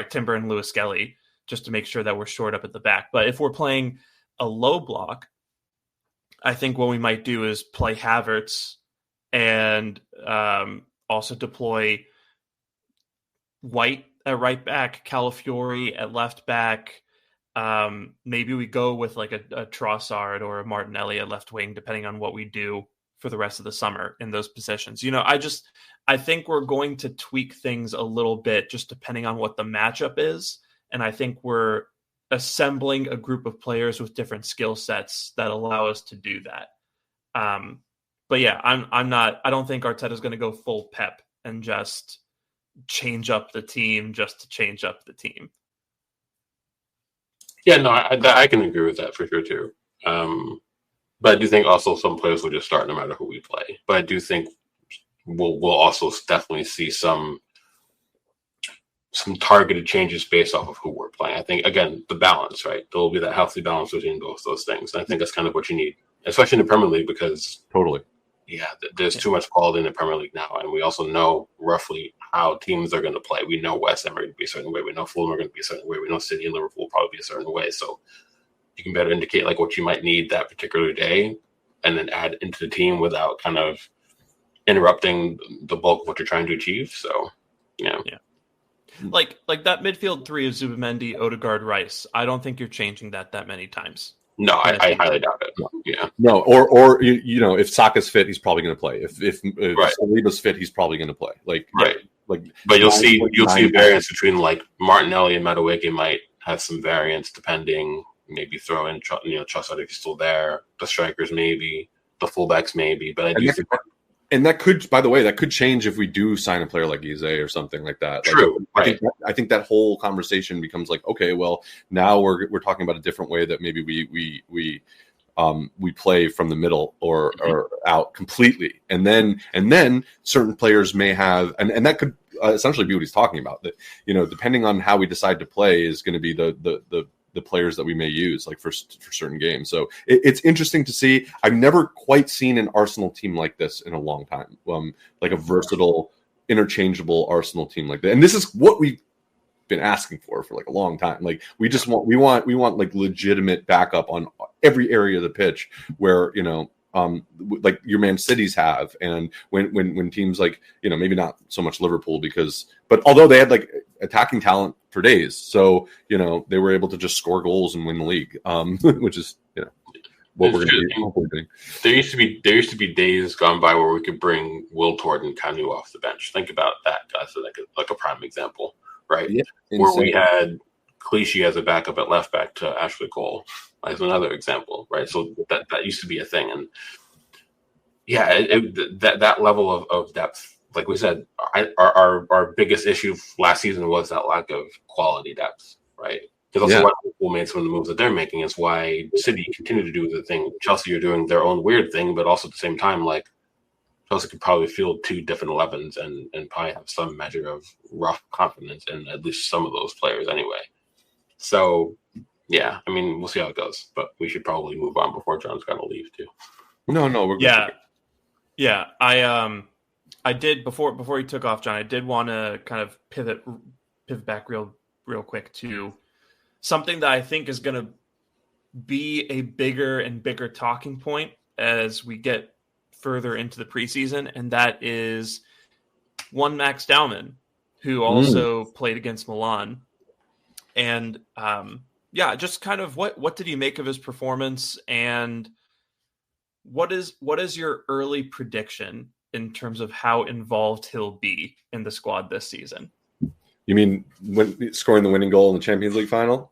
[SPEAKER 2] Timber and Lewis Skelly just to make sure that we're shored up at the back. But if we're playing a low block, I think what we might do is play Havertz and also deploy White at right back, Calafiori at left back. Maybe we go with like a Trossard or a Martinelli at left wing, depending on what we do for the rest of the summer in those positions. I think we're going to tweak things a little bit just depending on what the matchup is. And I think we're assembling a group of players with different skill sets that allow us to do that. But yeah, I don't think Arteta's going to go full Pep and just change up the team just to change up the team.
[SPEAKER 4] Yeah, no, I can agree with that for sure too. But I do think also some players will just start no matter who we play. But I do think we'll also definitely see some targeted changes based off of who we're playing. I think, again, the balance, right? There will be that healthy balance between both those things. And I think that's kind of what you need, especially in the Premier League, because
[SPEAKER 3] Totally.
[SPEAKER 4] yeah, there's too much quality in the Premier League now. And we also know roughly how teams are going to play. We know West Ham are going to be a certain way. We know Fulham are going to be a certain way. We know City and Liverpool will probably be a certain way. So you can better indicate like what you might need that particular day and then add into the team without kind of interrupting the bulk of what you're trying to achieve. So, yeah.
[SPEAKER 2] Like that midfield three of Zubimendi, Odegaard, Rice. I don't think you're changing that many times.
[SPEAKER 4] No, I highly doubt it. Yeah.
[SPEAKER 3] No, or you know, if Saka's fit, he's probably going to play. If
[SPEAKER 4] Right.
[SPEAKER 3] Saliba's fit, he's probably going to play. Like,
[SPEAKER 4] But you'll see variance between like Martinelli and Madueke might have some variance depending. Maybe throw in Trossard if he's still there. The strikers maybe, the fullbacks maybe. But I do think.
[SPEAKER 3] And that could, by the way, that could change if we do sign a player like Ise or something like that.
[SPEAKER 4] True.
[SPEAKER 3] Like, I think that whole conversation becomes like, okay, well, now we're talking about a different way that maybe we play from the middle or out completely, and then certain players may have, and that could essentially be what he's talking about. That, you know, depending on how we decide to play is going to be the players that we may use, like for certain games. So it's interesting to see. I've never quite seen an Arsenal team like this in a long time. Like a versatile, interchangeable Arsenal team like that. And this is what we've been asking for like a long time. Like we want like legitimate backup on every area of the pitch where, you know, like your Man Cities have, and when teams like, you know, maybe not so much Liverpool but although they had like attacking talent for days, so you know they were able to just score goals and win the league, which is, you know, what we're going to be.
[SPEAKER 4] There used to be days gone by where we could bring Will Tord and Kanu off the bench. Think about that, guys. So like a prime example, right? Yeah, where we had Clichy as a backup at left back to Ashley Cole. As another example, right? So that used to be a thing, and yeah, that level of depth, like we said, our biggest issue last season was that lack of quality depth, right? Because also why Liverpool made some of the moves that they're making is why City continue to do the thing. Chelsea are doing their own weird thing, but also at the same time, like Chelsea could probably field 2 different 11s and probably have some measure of rough confidence in at least some of those players anyway. So. Yeah, I mean, we'll see how it goes, but we should probably move on before John's got to leave too.
[SPEAKER 3] No, we're good.
[SPEAKER 2] Yeah. I did before he took off, John. I did want to kind of pivot back real quick to something that I think is going to be a bigger and bigger talking point as we get further into the preseason, and that is one Max Dowman, who also played against Milan, and yeah, just kind of what did you make of his performance, and what is your early prediction in terms of how involved he'll be in the squad this season? You
[SPEAKER 3] mean when scoring the winning goal in the Champions League final?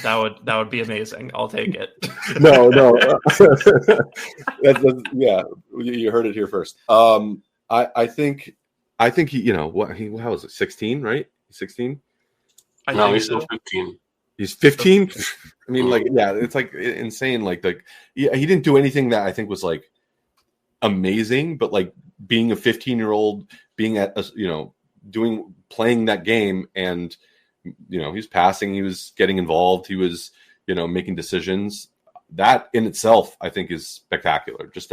[SPEAKER 2] That would be amazing. I'll take it.
[SPEAKER 3] No. that's, yeah, you heard it here first. I think he, you know, how was it? 16, right? 16?
[SPEAKER 4] No, he's still 15.
[SPEAKER 3] He's 15. I mean, like, yeah, it's like insane. Like, he didn't do anything that I think was like amazing, but like being a 15-year-old, being at playing that game, and you know, he's passing, he was getting involved, he was, you know, making decisions. That in itself, I think, is spectacular. Just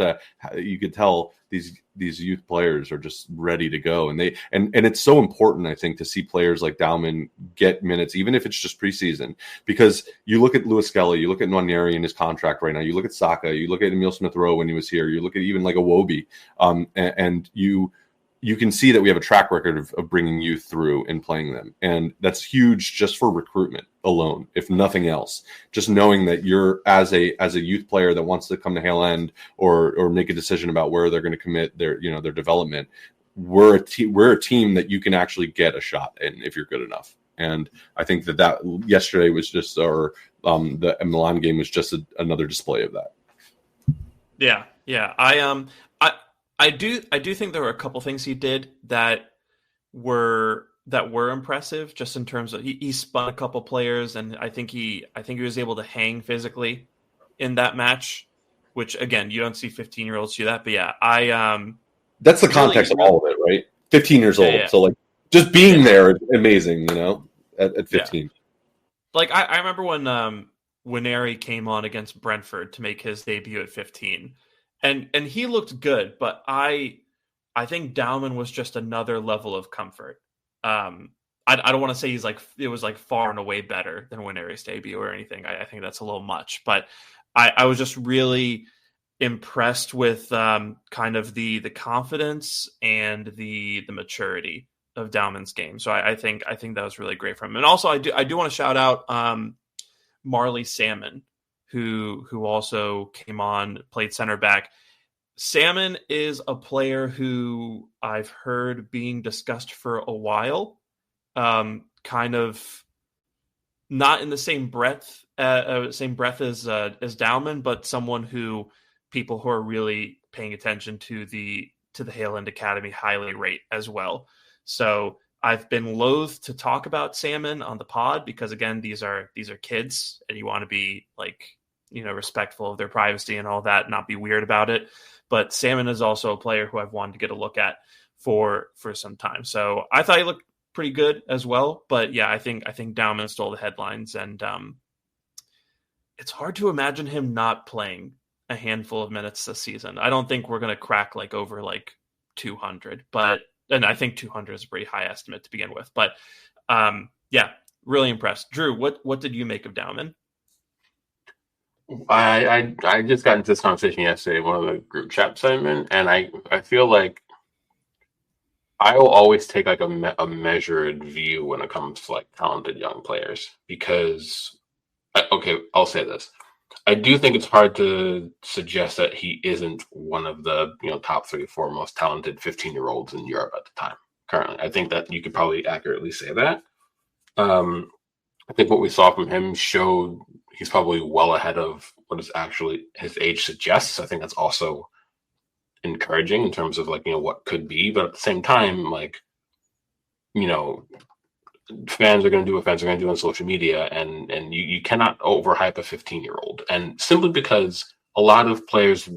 [SPEAKER 3] you could tell these youth players are just ready to go, and it's so important, I think, to see players like Dowman get minutes, even if it's just preseason. Because you look at Lewis Skelly, you look at Nwaneri in his contract right now, you look at Saka, you look at Emile Smith-Rowe when he was here, you look at even like Iwobi, and you can see that we have a track record of bringing youth through and playing them. And that's huge just for recruitment alone, if nothing else. Just knowing that you're as a youth player that wants to come to Hale End or make a decision about where they're going to commit their development, we're a team that you can actually get a shot in if you're good enough. And I think that yesterday was just, or the Milan game was just another display of that.
[SPEAKER 2] Yeah. I do think there were a couple things he did that were impressive, just in terms of he spun a couple players, and I think he was able to hang physically in that match, which again, you don't see 15-year-olds do that. But yeah,
[SPEAKER 3] that's the context of all of it, right? 15 years old. Yeah. So like just being there is amazing, at 15.
[SPEAKER 2] Yeah. Like I remember when Nwaneri came on against Brentford to make his debut at 15, and he looked good, but I think Dauman was just another level of comfort. I don't want to say it was far and away better than Nwaneri's debut or anything. I think that's a little much, but I was just really impressed with kind of the confidence and the maturity of Dauman's game. So I think that was really great from him. And also I do want to shout out Marley Salmon, who also came on, played center back. Salmon is a player who I've heard being discussed for a while, kind of not in the same breath as Dauman, but someone who people who are really paying attention to the Haaland Academy highly rate as well. So I've been loath to talk about Salmon on the pod because, again, these are kids, and you want to be respectful of their privacy and all that, not be weird about it. But Salmon is also a player who I've wanted to get a look at for some time. So I thought he looked pretty good as well. But yeah, I think Dauman stole the headlines, and it's hard to imagine him not playing a handful of minutes this season. I don't think we're going to crack over 200, and I think 200 is a pretty high estimate to begin with. But yeah, really impressed. Drew, what did you make of Dauman?
[SPEAKER 4] I just got into this conversation yesterday, one of the group chats I'm in, and I feel like I will always take a measured view when it comes to talented young players, because I'll say this. I do think it's hard to suggest that he isn't one of the top 3 or 4 most talented 15-year-olds in Europe at the time. Currently, I think that you could probably accurately say that. I think what we saw from him showed he's probably well ahead of what is actually his age suggests. I think that's also encouraging in terms of what could be, but at the same time, fans are going to do what fans are going to do on social media, and you cannot overhype a 15-year-old. And simply because a lot of players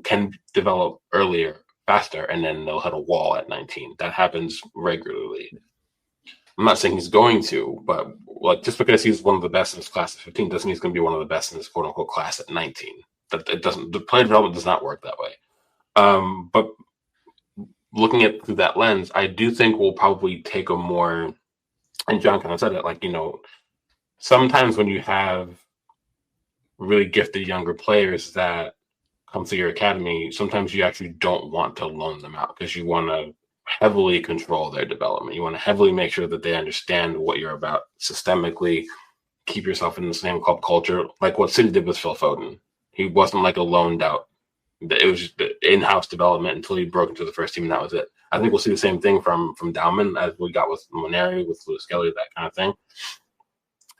[SPEAKER 4] can develop earlier, faster, and then they'll hit a wall at 19. That happens regularly. I'm not saying he's going to, but just because he's one of the best in his class at 15 doesn't mean he's going to be one of the best in his quote unquote class at 19. That it doesn't. The player development does not work that way. But looking at through that lens, I do think we'll probably take a more, and John kind of said it, sometimes when you have really gifted younger players that come through your academy, sometimes you actually don't want to loan them out because you want to heavily control their development. You want to heavily make sure that they understand what you're about systemically, keep yourself in the same club culture, like what City did with Phil Foden. He wasn't a loaned out. It was just the in-house development until he broke into the first team, and that was it. I think we'll see the same thing from Dauman as we got with Nwaneri, with Lewis Kelly, that kind of thing.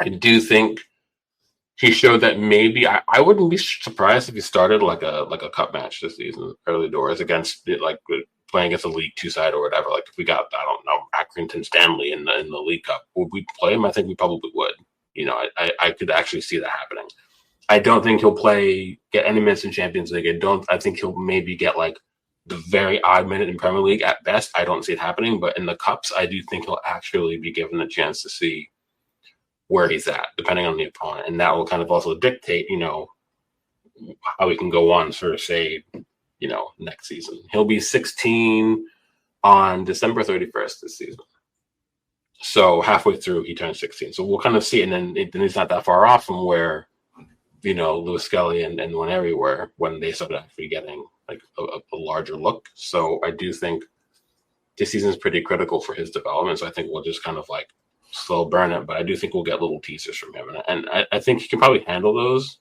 [SPEAKER 4] I do think he showed that maybe I wouldn't be surprised if he started like a cup match this season, early doors, against playing against a League 2 side or whatever. If we got, I don't know, Accrington Stanley in the League Cup, would we play him? I think we probably would. I could actually see that happening. I don't think he'll get any minutes in Champions League. I think he'll maybe get the very odd minute in Premier League at best. I don't see it happening, but in the cups, I do think he'll actually be given a chance to see where he's at, depending on the opponent. And that will kind of also dictate, how he can go on for, say, next season. He'll be 16 on December 31st this season. So halfway through, he turns 16. So we'll kind of see. And then he's not that far off from where, Lewis Kelly and Nwaneri were when they started actually getting a larger look. So I do think this season is pretty critical for his development. So I think we'll just kind of slow burn it. But I do think we'll get little teasers from him. And I think he can probably handle those.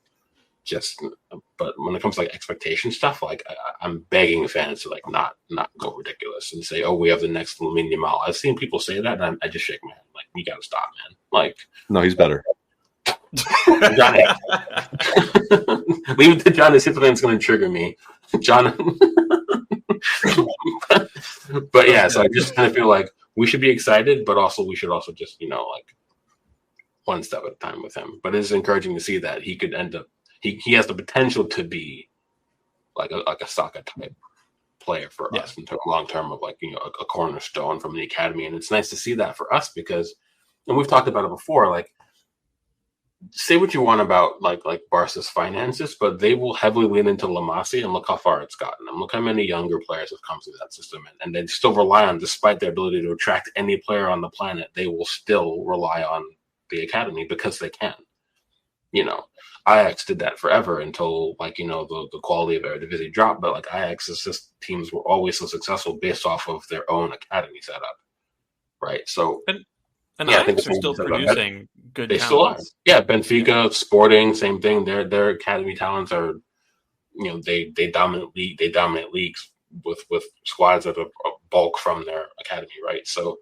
[SPEAKER 4] But when it comes to like expectation stuff, like I'm begging fans to like not go ridiculous and say, oh, we have the next Lamine Yamal. I've seen people say that, and I just shake my head like, you got to stop, man. Like,
[SPEAKER 3] No, he's better.
[SPEAKER 4] Johnny, leave it to Johnny. Something's going to trigger me, John. But yeah, so I just kind of feel like we should be excited, but also we should also just like one step at a time with him. But it's encouraging to see that he could end up. He has the potential to be like a Saka type player for us in terms long term of like a cornerstone from the academy, and it's nice to see that for us because, and we've talked about it before, like. Say what you want about like Barca's finances, but they will heavily lean into La Masia, and look how far it's gotten them. Look how many younger players have come through that system, and they still rely on, despite their ability to attract any player on the planet, they will still rely on the academy because they can. Ajax did that forever until the quality of Eredivisie dropped, but like Ajax's teams were always so successful based off of their own academy setup, right? So.
[SPEAKER 2] And I think they're still producing good talents.
[SPEAKER 4] Still are. Yeah, Benfica, Sporting, same thing. Their academy talents are, they dominate leagues with squads that are bulk from their academy, right? So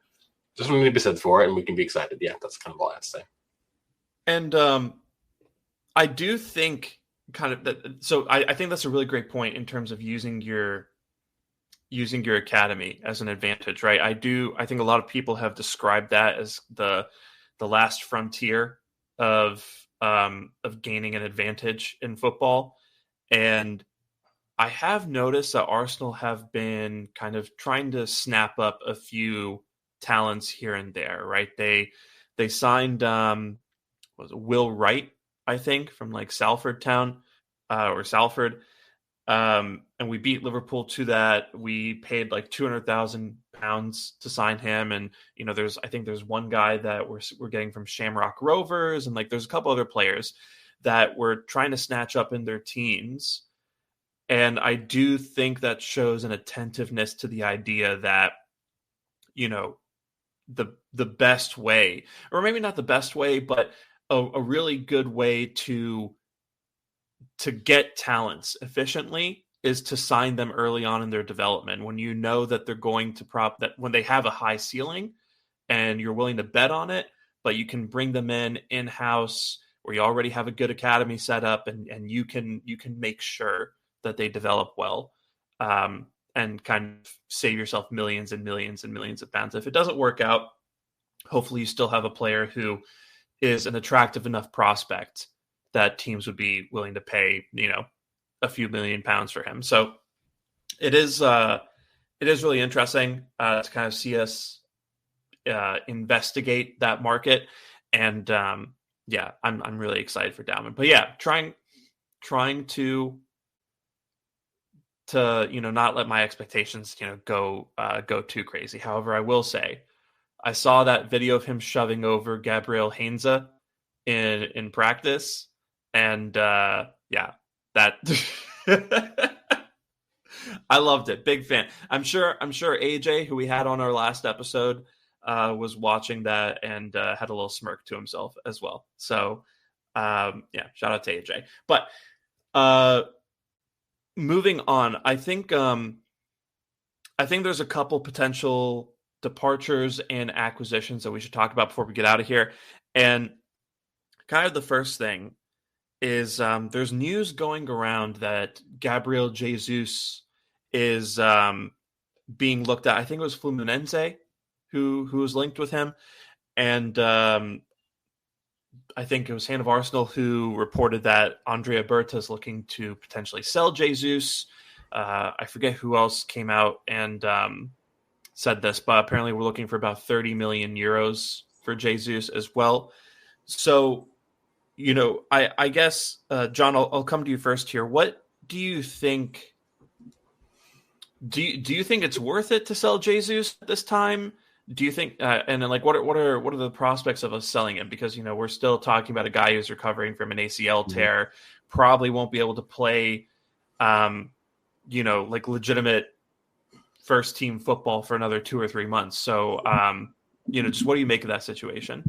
[SPEAKER 4] there's something to be said for it, and we can be excited. Yeah, that's kind of all I have to say.
[SPEAKER 2] And I do think kind of that. So I think that's a really great point in terms of using your academy as an advantage, right? I think a lot of people have described that as the last frontier of gaining an advantage in football. And I have noticed that Arsenal have been kind of trying to snap up a few talents here and there, right? They signed Will Wright, I think, from like Salford Town or Salford. And we beat Liverpool to that. We paid like £200,000 to sign him. And, I think there's one guy that we're getting from Shamrock Rovers. And like, there's a couple other players that we're trying to snatch up in their teams. And I do think that shows an attentiveness to the idea that, the best way, or maybe not the best way, but a really good way to get talents efficiently is to sign them early on in their development when you know that they're going to when they have a high ceiling and you're willing to bet on it, but you can bring them in-house where you already have a good academy set up and you can make sure that they develop well and kind of save yourself millions and millions and millions of pounds. If it doesn't work out, hopefully you still have a player who is an attractive enough prospect that teams would be willing to pay, a few £1,000,000 for him. So it is really interesting to kind of see us investigate that market. And I'm really excited for Dalman. But yeah, trying to not let my expectations go too crazy. However, I will say I saw that video of him shoving over Gabriel Heinze in practice. And that I loved it. Big fan. I'm sure AJ, who we had on our last episode, was watching that and had a little smirk to himself as well. So shout out to AJ. But moving on, I think there's a couple potential departures and acquisitions that we should talk about before we get out of here. And kind of the first thing is there's news going around that Gabriel Jesus is being looked at. I think it was Fluminense who was linked with him. And I think it was Hand of Arsenal who reported that Andrea Berta is looking to potentially sell Jesus. I forget who else came out and said this, but apparently we're looking for about 30 million euros for Jesus as well. So, I guess, John, I'll come to you first here. What do you think? Do you think it's worth it to sell Jesus at this time? Do you think, and then what are the prospects of us selling him? Because, we're still talking about a guy who's recovering from an ACL tear, probably won't be able to play, legitimate first team football for another 2 or 3 months. So, just what do you make of that situation?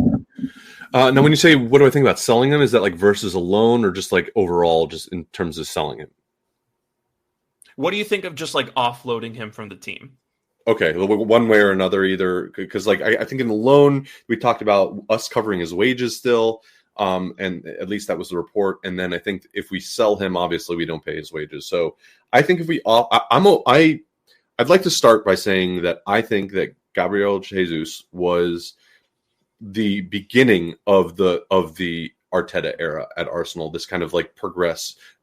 [SPEAKER 3] Now, when you say what do I think about selling him, is that like versus a loan or just like overall, just in terms of selling him?
[SPEAKER 2] What do you think of just like offloading him from the team?
[SPEAKER 3] Okay, one way or another, either because like I think in the loan we talked about us covering his wages still, and at least that was the report. And then I think if we sell him, obviously we don't pay his wages. So I think if we, I'd like to start by saying that I think that Gabriel Jesus was the beginning of the Arteta era at Arsenal. This kind of like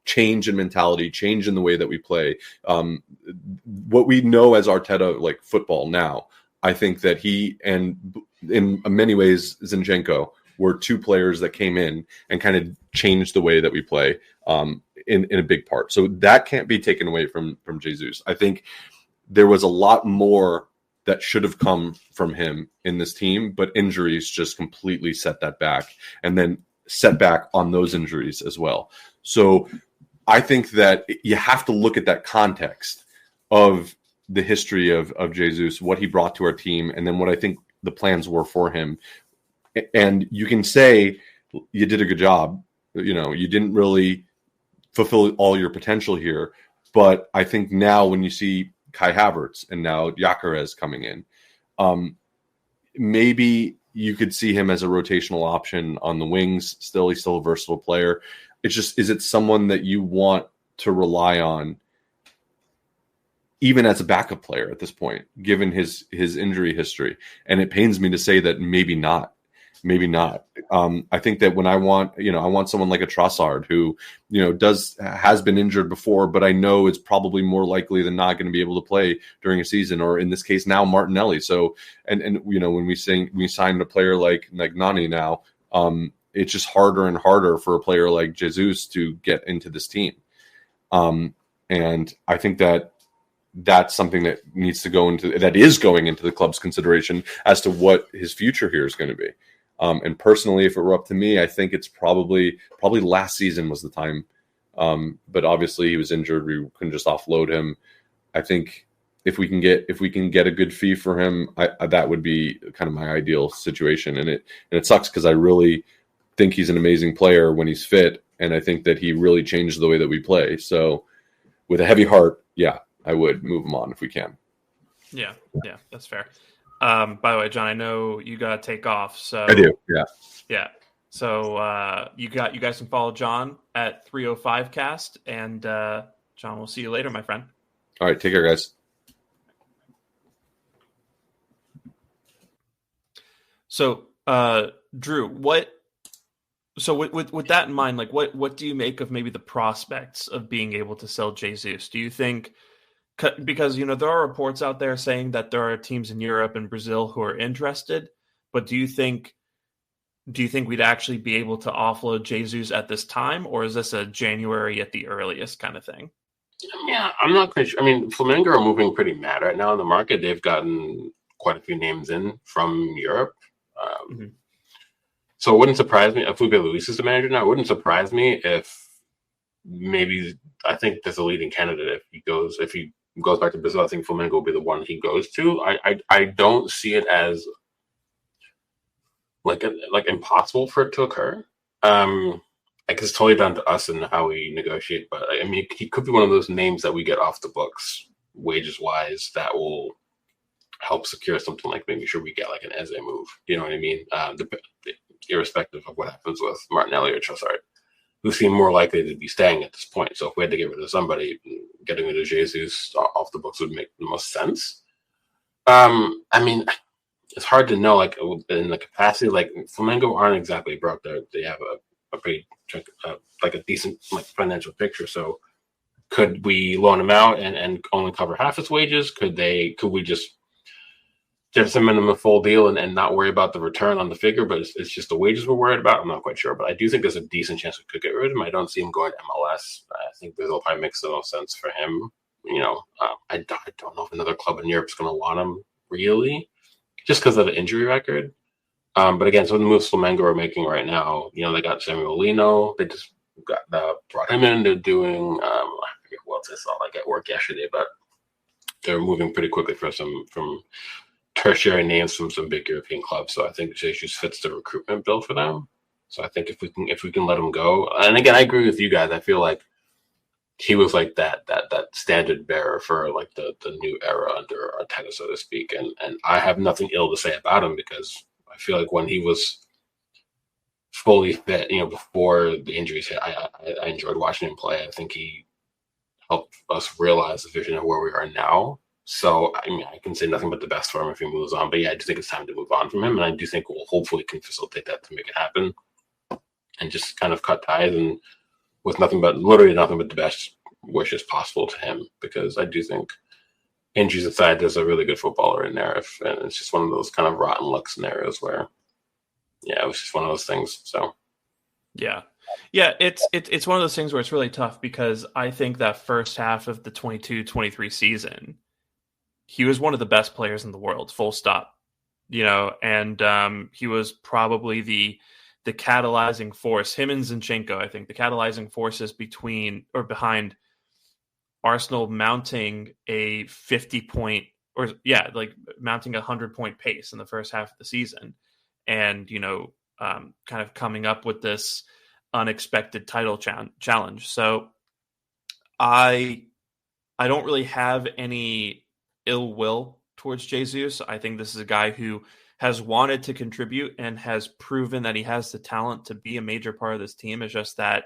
[SPEAKER 3] change in mentality, change in the way that we play. What we know as Arteta like football now, I think that he and in many ways Zinchenko were two players that came in and kind of changed the way that we play in a big part. So that can't be taken away from Jesus. I think there was a lot more that should have come from him in this team, but injuries just completely set that back, and then set back on those injuries as well. So I think that you have to look at that context of the history of Jesus, what he brought to our team, and then what I think the plans were for him. And you can say you did a good job. You know, you didn't really fulfill all your potential here. But I think now when you see Kai Havertz and now Gyökeres coming in, maybe you could see him as a rotational option on the wings. Still, he's still a versatile player. It's just, is it someone that you want to rely on even as a backup player at this point, given his injury history? And it pains me to say that maybe not. Maybe not. I think that when I want someone like a Trossard who, has been injured before, but I know it's probably more likely than not going to be able to play during a season, or in this case now Martinelli. So, and when we signed a player like Nani now, it's just harder and harder for a player like Jesus to get into this team. And I think that that's something that is going into the club's consideration as to what his future here is going to be. And personally, if it were up to me, I think it's probably last season was the time. But obviously he was injured. We couldn't just offload him. I think if we can get a good fee for him, that would be kind of my ideal situation. And it sucks because I really think he's an amazing player when he's fit. And I think that he really changed the way that we play. So with a heavy heart, yeah, I would move him on if we can.
[SPEAKER 2] Yeah, that's fair. By the way, John, I know you got to take off. So
[SPEAKER 3] I do. Yeah.
[SPEAKER 2] So you guys can follow John at 305cast, and John, we'll see you later, my friend.
[SPEAKER 3] All right. Take care, guys.
[SPEAKER 2] So, Drew, with that in mind, like what do you make of maybe the prospects of being able to sell Jesus? Do you think, because there are reports out there saying that there are teams in Europe and Brazil who are interested, but do you think we'd actually be able to offload Jesus at this time, or is this a January at the earliest kind of thing?
[SPEAKER 4] Yeah, I'm not quite sure. I mean, Flamengo are moving pretty mad right now in the market. They've gotten quite a few names in from Europe. So it wouldn't surprise me if Felipe Luis is the manager now. It wouldn't surprise me if maybe, I think there's a leading candidate if he goes back to Brazil. I think Flamengo will be the one he goes to. I don't see it as like impossible for it to occur. It's totally down to us and how we negotiate. But I mean, he could be one of those names that we get off the books wages wise that will help secure something like making sure we get like an Eze move. You know what I mean? Irrespective of what happens with Martinelli or Trossard, who seem more likely to be staying at this point. So if we had to get rid of somebody, getting rid of Jesus off the books would make the most sense. I mean, it's hard to know, like in the capacity, like Flamengo aren't exactly broke. They have a pretty like a decent like financial picture. So could we loan him out and only cover half his wages? Could we just give him in a full deal and not worry about the return on the figure, but it's just the wages we're worried about? I'm not quite sure, but I do think there's a decent chance we could get rid of him. I don't see him going to MLS. I think Brazil probably makes the most sense for him. I don't know if another club in Europe is going to want him, really, just because of the injury record. But again, so the moves Flamengo are making right now, they got Samuel Lino. They just brought him in. They're doing, I forget what else I saw like at work yesterday, but they're moving pretty quickly from tertiary names from some big European clubs. So I think Jesus fits the recruitment bill for them. So I think if we can let him go, and again, I agree with you guys. I feel like he was like that standard bearer for like the new era under Arteta, so to speak. And I have nothing ill to say about him because I feel like when he was fully fit, before the injuries hit, I enjoyed watching him play. I think he helped us realize the vision of where we are now. So, I mean, I can say nothing but the best for him if he moves on. But yeah, I do think it's time to move on from him. And I do think we'll hopefully can facilitate that to make it happen and just kind of cut ties and with literally nothing but the best wishes possible to him. Because I do think, injuries aside, there's a really good footballer in there. And it's just one of those kind of rotten luck scenarios where, yeah, it was just one of those things. So,
[SPEAKER 2] yeah. Yeah, it's one of those things where it's really tough because I think that first half of the 22-23 season, he was one of the best players in the world, full stop. And he was probably the catalyzing force, him and Zinchenko, I think, the catalyzing forces behind Arsenal mounting a 50-point mounting a 100-point pace in the first half of the season. And, kind of coming up with this unexpected title challenge. So I don't really have any ill will towards Jesus. I think this is a guy who has wanted to contribute and has proven that he has the talent to be a major part of this team. It's just that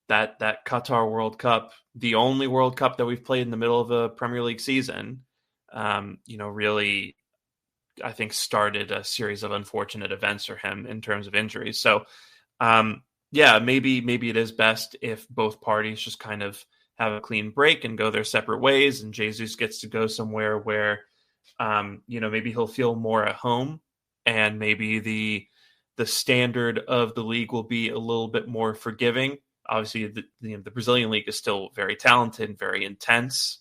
[SPEAKER 2] Qatar World Cup, the only World Cup that we've played in the middle of a Premier League season, really, I think, started a series of unfortunate events for him in terms of injuries. So, maybe it is best if both parties just kind of have a clean break and go their separate ways, and Jesus gets to go somewhere where, maybe he'll feel more at home, and maybe the standard of the league will be a little bit more forgiving. Obviously, the Brazilian league is still very talented and very intense,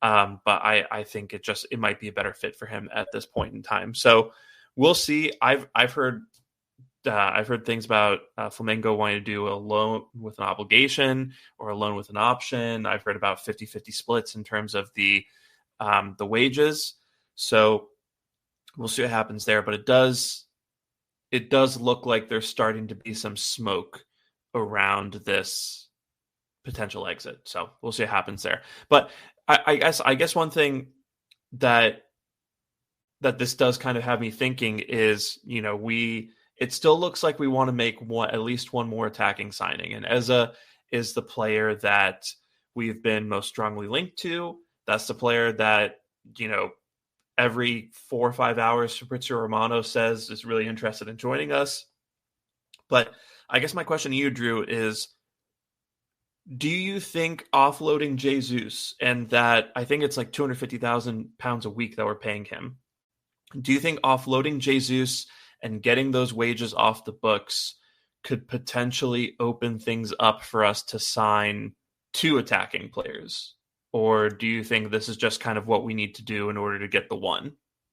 [SPEAKER 2] but I think it might be a better fit for him at this point in time. So we'll see. I've heard things about Flamengo wanting to do a loan with an obligation or a loan with an option. I've heard about 50-50 splits in terms of the wages. So we'll see what happens there. But it does look like there's starting to be some smoke around this potential exit. So we'll see what happens there. But I guess one thing that this does kind of have me thinking is, it still looks like we want to make at least one more attacking signing. And Eza is the player that we've been most strongly linked to. That's the player that, every 4 or 5 hours, Fabrizio Romano says is really interested in joining us. But I guess my question to you, Drew, is do you think offloading Jesus, and that I think it's like £250,000 a week that we're paying him, do you think offloading Jesus and getting those wages off the books could potentially open things up for us to sign 2 attacking players? Or do you think this is just kind of what we need to do in order to get the one?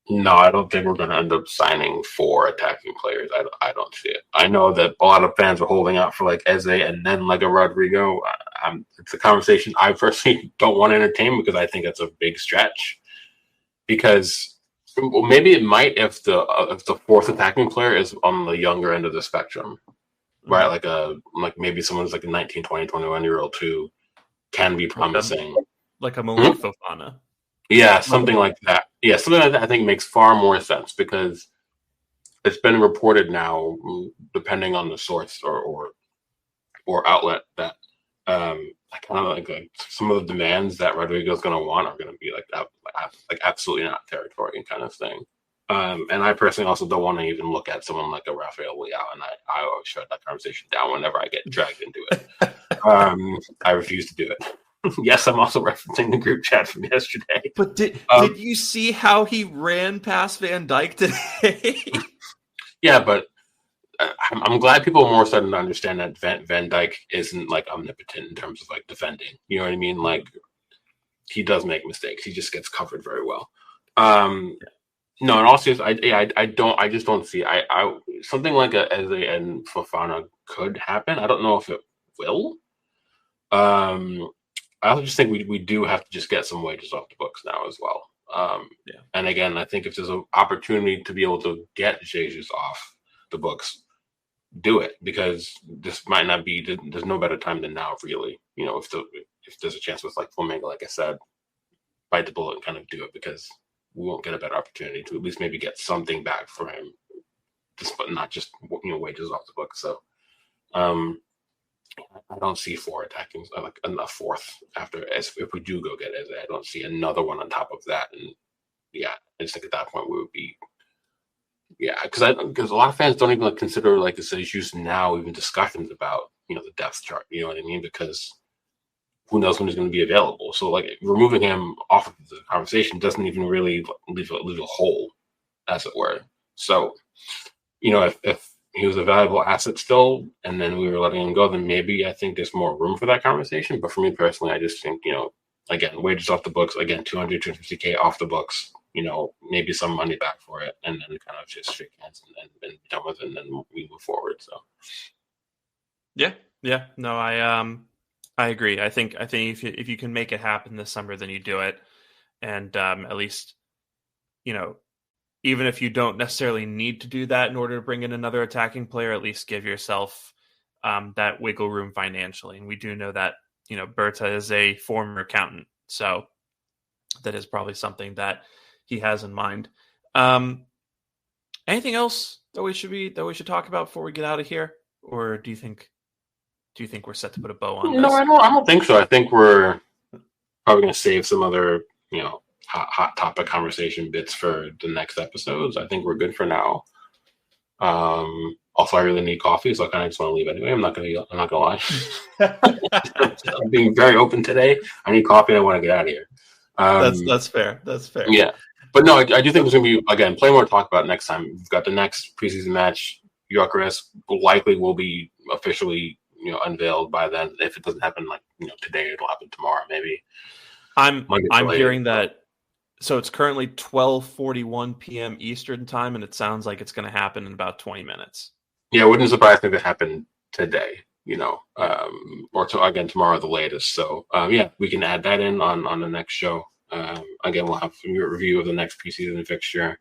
[SPEAKER 4] No, I don't think we're going to end up signing 4 attacking players. I don't see it. I know that a lot of fans are holding out for like Eze and then like a Rodrigo. It's a conversation I personally don't want to entertain because I think it's a big stretch. Because maybe it might if the 4th attacking player is on the younger end of the spectrum, right? Like maybe someone who's like a 19, 20, 21-year-old who can be promising.
[SPEAKER 2] Like a Malik Fofana.
[SPEAKER 4] Yeah, something like that. Yeah, something like that I think makes far more sense because it's been reported now, depending on the source or outlet, that some of the demands that Rodrigo's going to want are going to be like absolutely not territory kind of thing. And I personally also don't want to even look at someone like a Rafael Leao, and I always shut that conversation down whenever I get dragged into it. I refuse to do it. Yes, I'm also referencing the group chat from yesterday.
[SPEAKER 2] But did you see how he ran past Van Dijk today?
[SPEAKER 4] Yeah, but I'm glad people are more starting to understand that Van Dijk isn't like omnipotent in terms of like defending. You know what I mean? Like he does make mistakes. He just gets covered very well. No, in all seriousness, I just don't see. Something like a Eze and Fofana could happen. I don't know if it will. I also just think we do have to just get some wages off the books now as well. And again, I think if there's an opportunity to be able to get Jesus off the books, do it, because this might not be. There's no better time than now, really. If there's a chance with like Flamengo, like I said, bite the bullet and kind of do it, because we won't get a better opportunity to at least maybe get something back for him, but not just wages off the book. So I don't see 4 attacking like a fourth after, as if we do go get Eze. I don't see another one on top of that. And I just think at that point we would be because a lot of fans don't even consider like this issues now, even discussions about the depth chart. You know what I mean? Because who knows when he's going to be available. So like removing him off of the conversation doesn't even really leave a hole, as it were. So if he was a valuable asset still, and then we were letting him go, then maybe I think there's more room for that conversation. But for me personally, I just think, again, wages off the books, again, 200, 250K off the books, maybe some money back for it, and then kind of just shake hands and be done with it, and then we move forward. So,
[SPEAKER 2] yeah, no, I agree. I think if you can make it happen this summer, then you do it, and at least, even if you don't necessarily need to do that in order to bring in another attacking player, at least give yourself that wiggle room financially. And we do know that, Berta is a former accountant, so that is probably something that he has in mind. Anything else that we should talk about before we get out of here? Or do you think we're set to put a bow on this?
[SPEAKER 4] No, I don't think so. I think we're probably going to save some other, hot topic conversation bits for the next episodes. I think we're good for now. Also, I really need coffee, so I kind of just want to leave anyway. I'm not gonna lie. I'm being very open today. I need coffee and I want to get out of here.
[SPEAKER 2] That's fair. That's fair.
[SPEAKER 4] Yeah, but no, I do think there's gonna be, again, plenty more to talk about next time. We've got the next preseason match. Gyökeres likely will be officially unveiled by then. If it doesn't happen today, it'll happen tomorrow maybe.
[SPEAKER 2] I'm hearing that. So it's currently 12:41 p.m. Eastern time, and it sounds like it's going to happen in about 20 minutes.
[SPEAKER 4] Yeah, it wouldn't surprise me if it happened today, or tomorrow the latest. So, we can add that in on the next show. Again, we'll have a review of the next preseason fixture.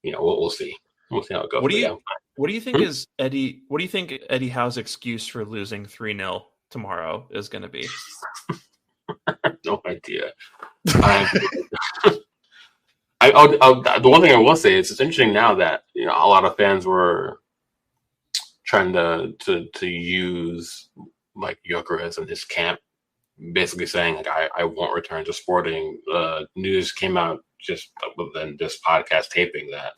[SPEAKER 4] We'll see. We'll see how it goes.
[SPEAKER 2] What do you think is Eddie? What do you think Eddie Howe's excuse for losing 3-0 tomorrow is going to be?
[SPEAKER 4] No idea. The one thing I will say is it's interesting now that a lot of fans were trying to use like Gyökeres and his camp, basically saying like I won't return to Sporting. News came out just within this podcast taping that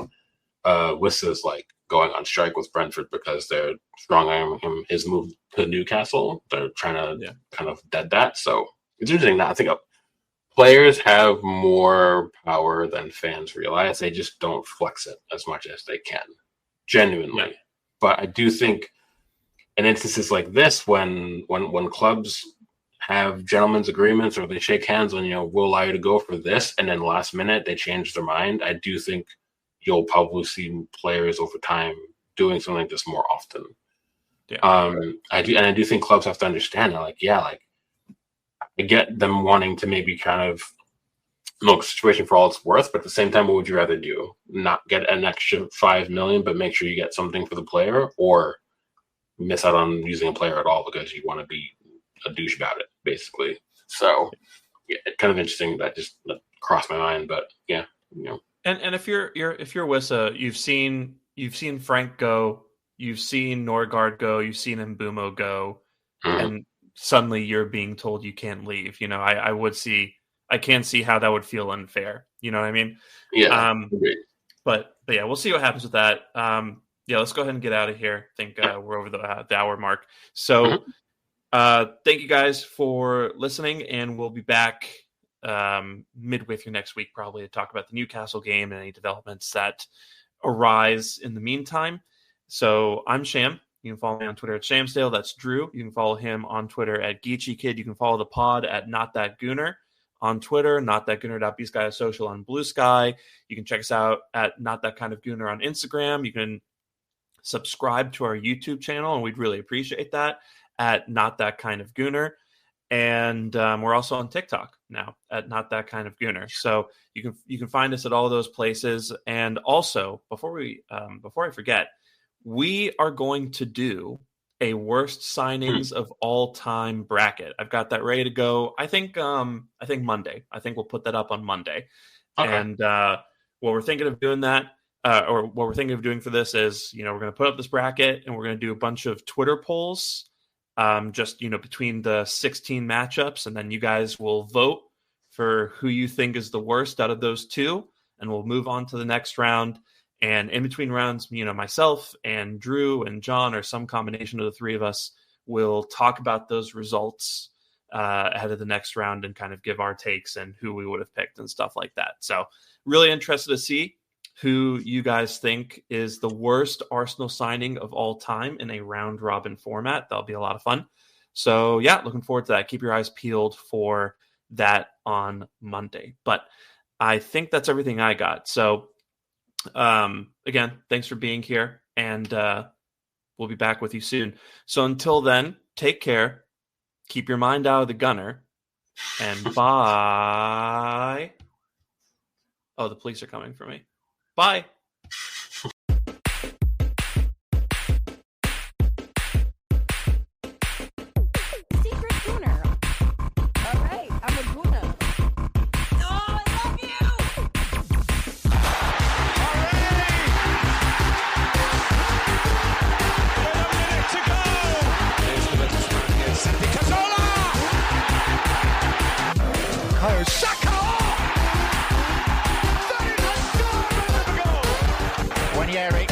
[SPEAKER 4] Wissa's like going on strike with Brentford because they're strong-arming him his move to Newcastle. They're trying to kind of dead that. So it's interesting that I think players have more power than fans realize. They just don't flex it as much as they can, genuinely. Yeah. But I do think in instances like this, when clubs have gentlemen's agreements or they shake hands on, we'll allow you to go for this, and then last minute they change their mind, I do think you'll probably see players over time doing something like this more often. Yeah. I do think clubs have to understand that, I get them wanting to maybe kind of look situation for all it's worth, but at the same time, what would you rather do? Not get an extra $5 million, but make sure you get something for the player, or miss out on using a player at all because you want to be a douche about it, basically. So, it's kind of interesting that just crossed my mind, but yeah,
[SPEAKER 2] And if you're Wissa, you've seen Frank go, you've seen Norgard go, you've seen Mbumo go, and suddenly you're being told you can't leave. I can't see how that would feel unfair. You know what I mean?
[SPEAKER 4] Yeah.
[SPEAKER 2] But yeah, we'll see what happens with that. Let's go ahead and get out of here. I think we're over the hour mark. So thank you guys for listening, and we'll be back midway through next week probably to talk about the Newcastle game and any developments that arise in the meantime. So I'm Sham. You can follow me on Twitter at Shamsdale. That's Drew. You can follow him on Twitter at Geechee Kid. You can follow the pod at Not That Gooner on Twitter, notthatgooner.bsky.social on Blue Sky. You can check us out at Not That Kind of Gooner on Instagram. You can subscribe to our YouTube channel, and we'd really appreciate that, at Not That Kind of Gooner. And we're also on TikTok now at Not That Kind of Gooner. So you can find us at all those places. And also, before I forget, we are going to do a worst signings of all time bracket. I've got that ready to go. I think Monday. I think we'll put that up on Monday. Okay. And what we're thinking of doing for this is, we're going to put up this bracket and we're going to do a bunch of Twitter polls. Just, between the 16 matchups, and then you guys will vote for who you think is the worst out of those two, and we'll move on to the next round. And in between rounds, myself and Drew and John, or some combination of the three of us, will talk about those results ahead of the next round and kind of give our takes and who we would have picked and stuff like that. So really interested to see who you guys think is the worst Arsenal signing of all time in a round robin format. That'll be a lot of fun. So yeah, looking forward to that. Keep your eyes peeled for that on Monday. But I think that's everything I got. So again, thanks for being here, and we'll be back with you soon. So until then, take care. Keep your mind out of the gunner, and bye. Oh, the police are coming for me. Bye.
[SPEAKER 5] Secret Gooner. All right, I'm a Gooner. Oh, I love you.
[SPEAKER 1] Kyle Saka! That is a goal! Ranieri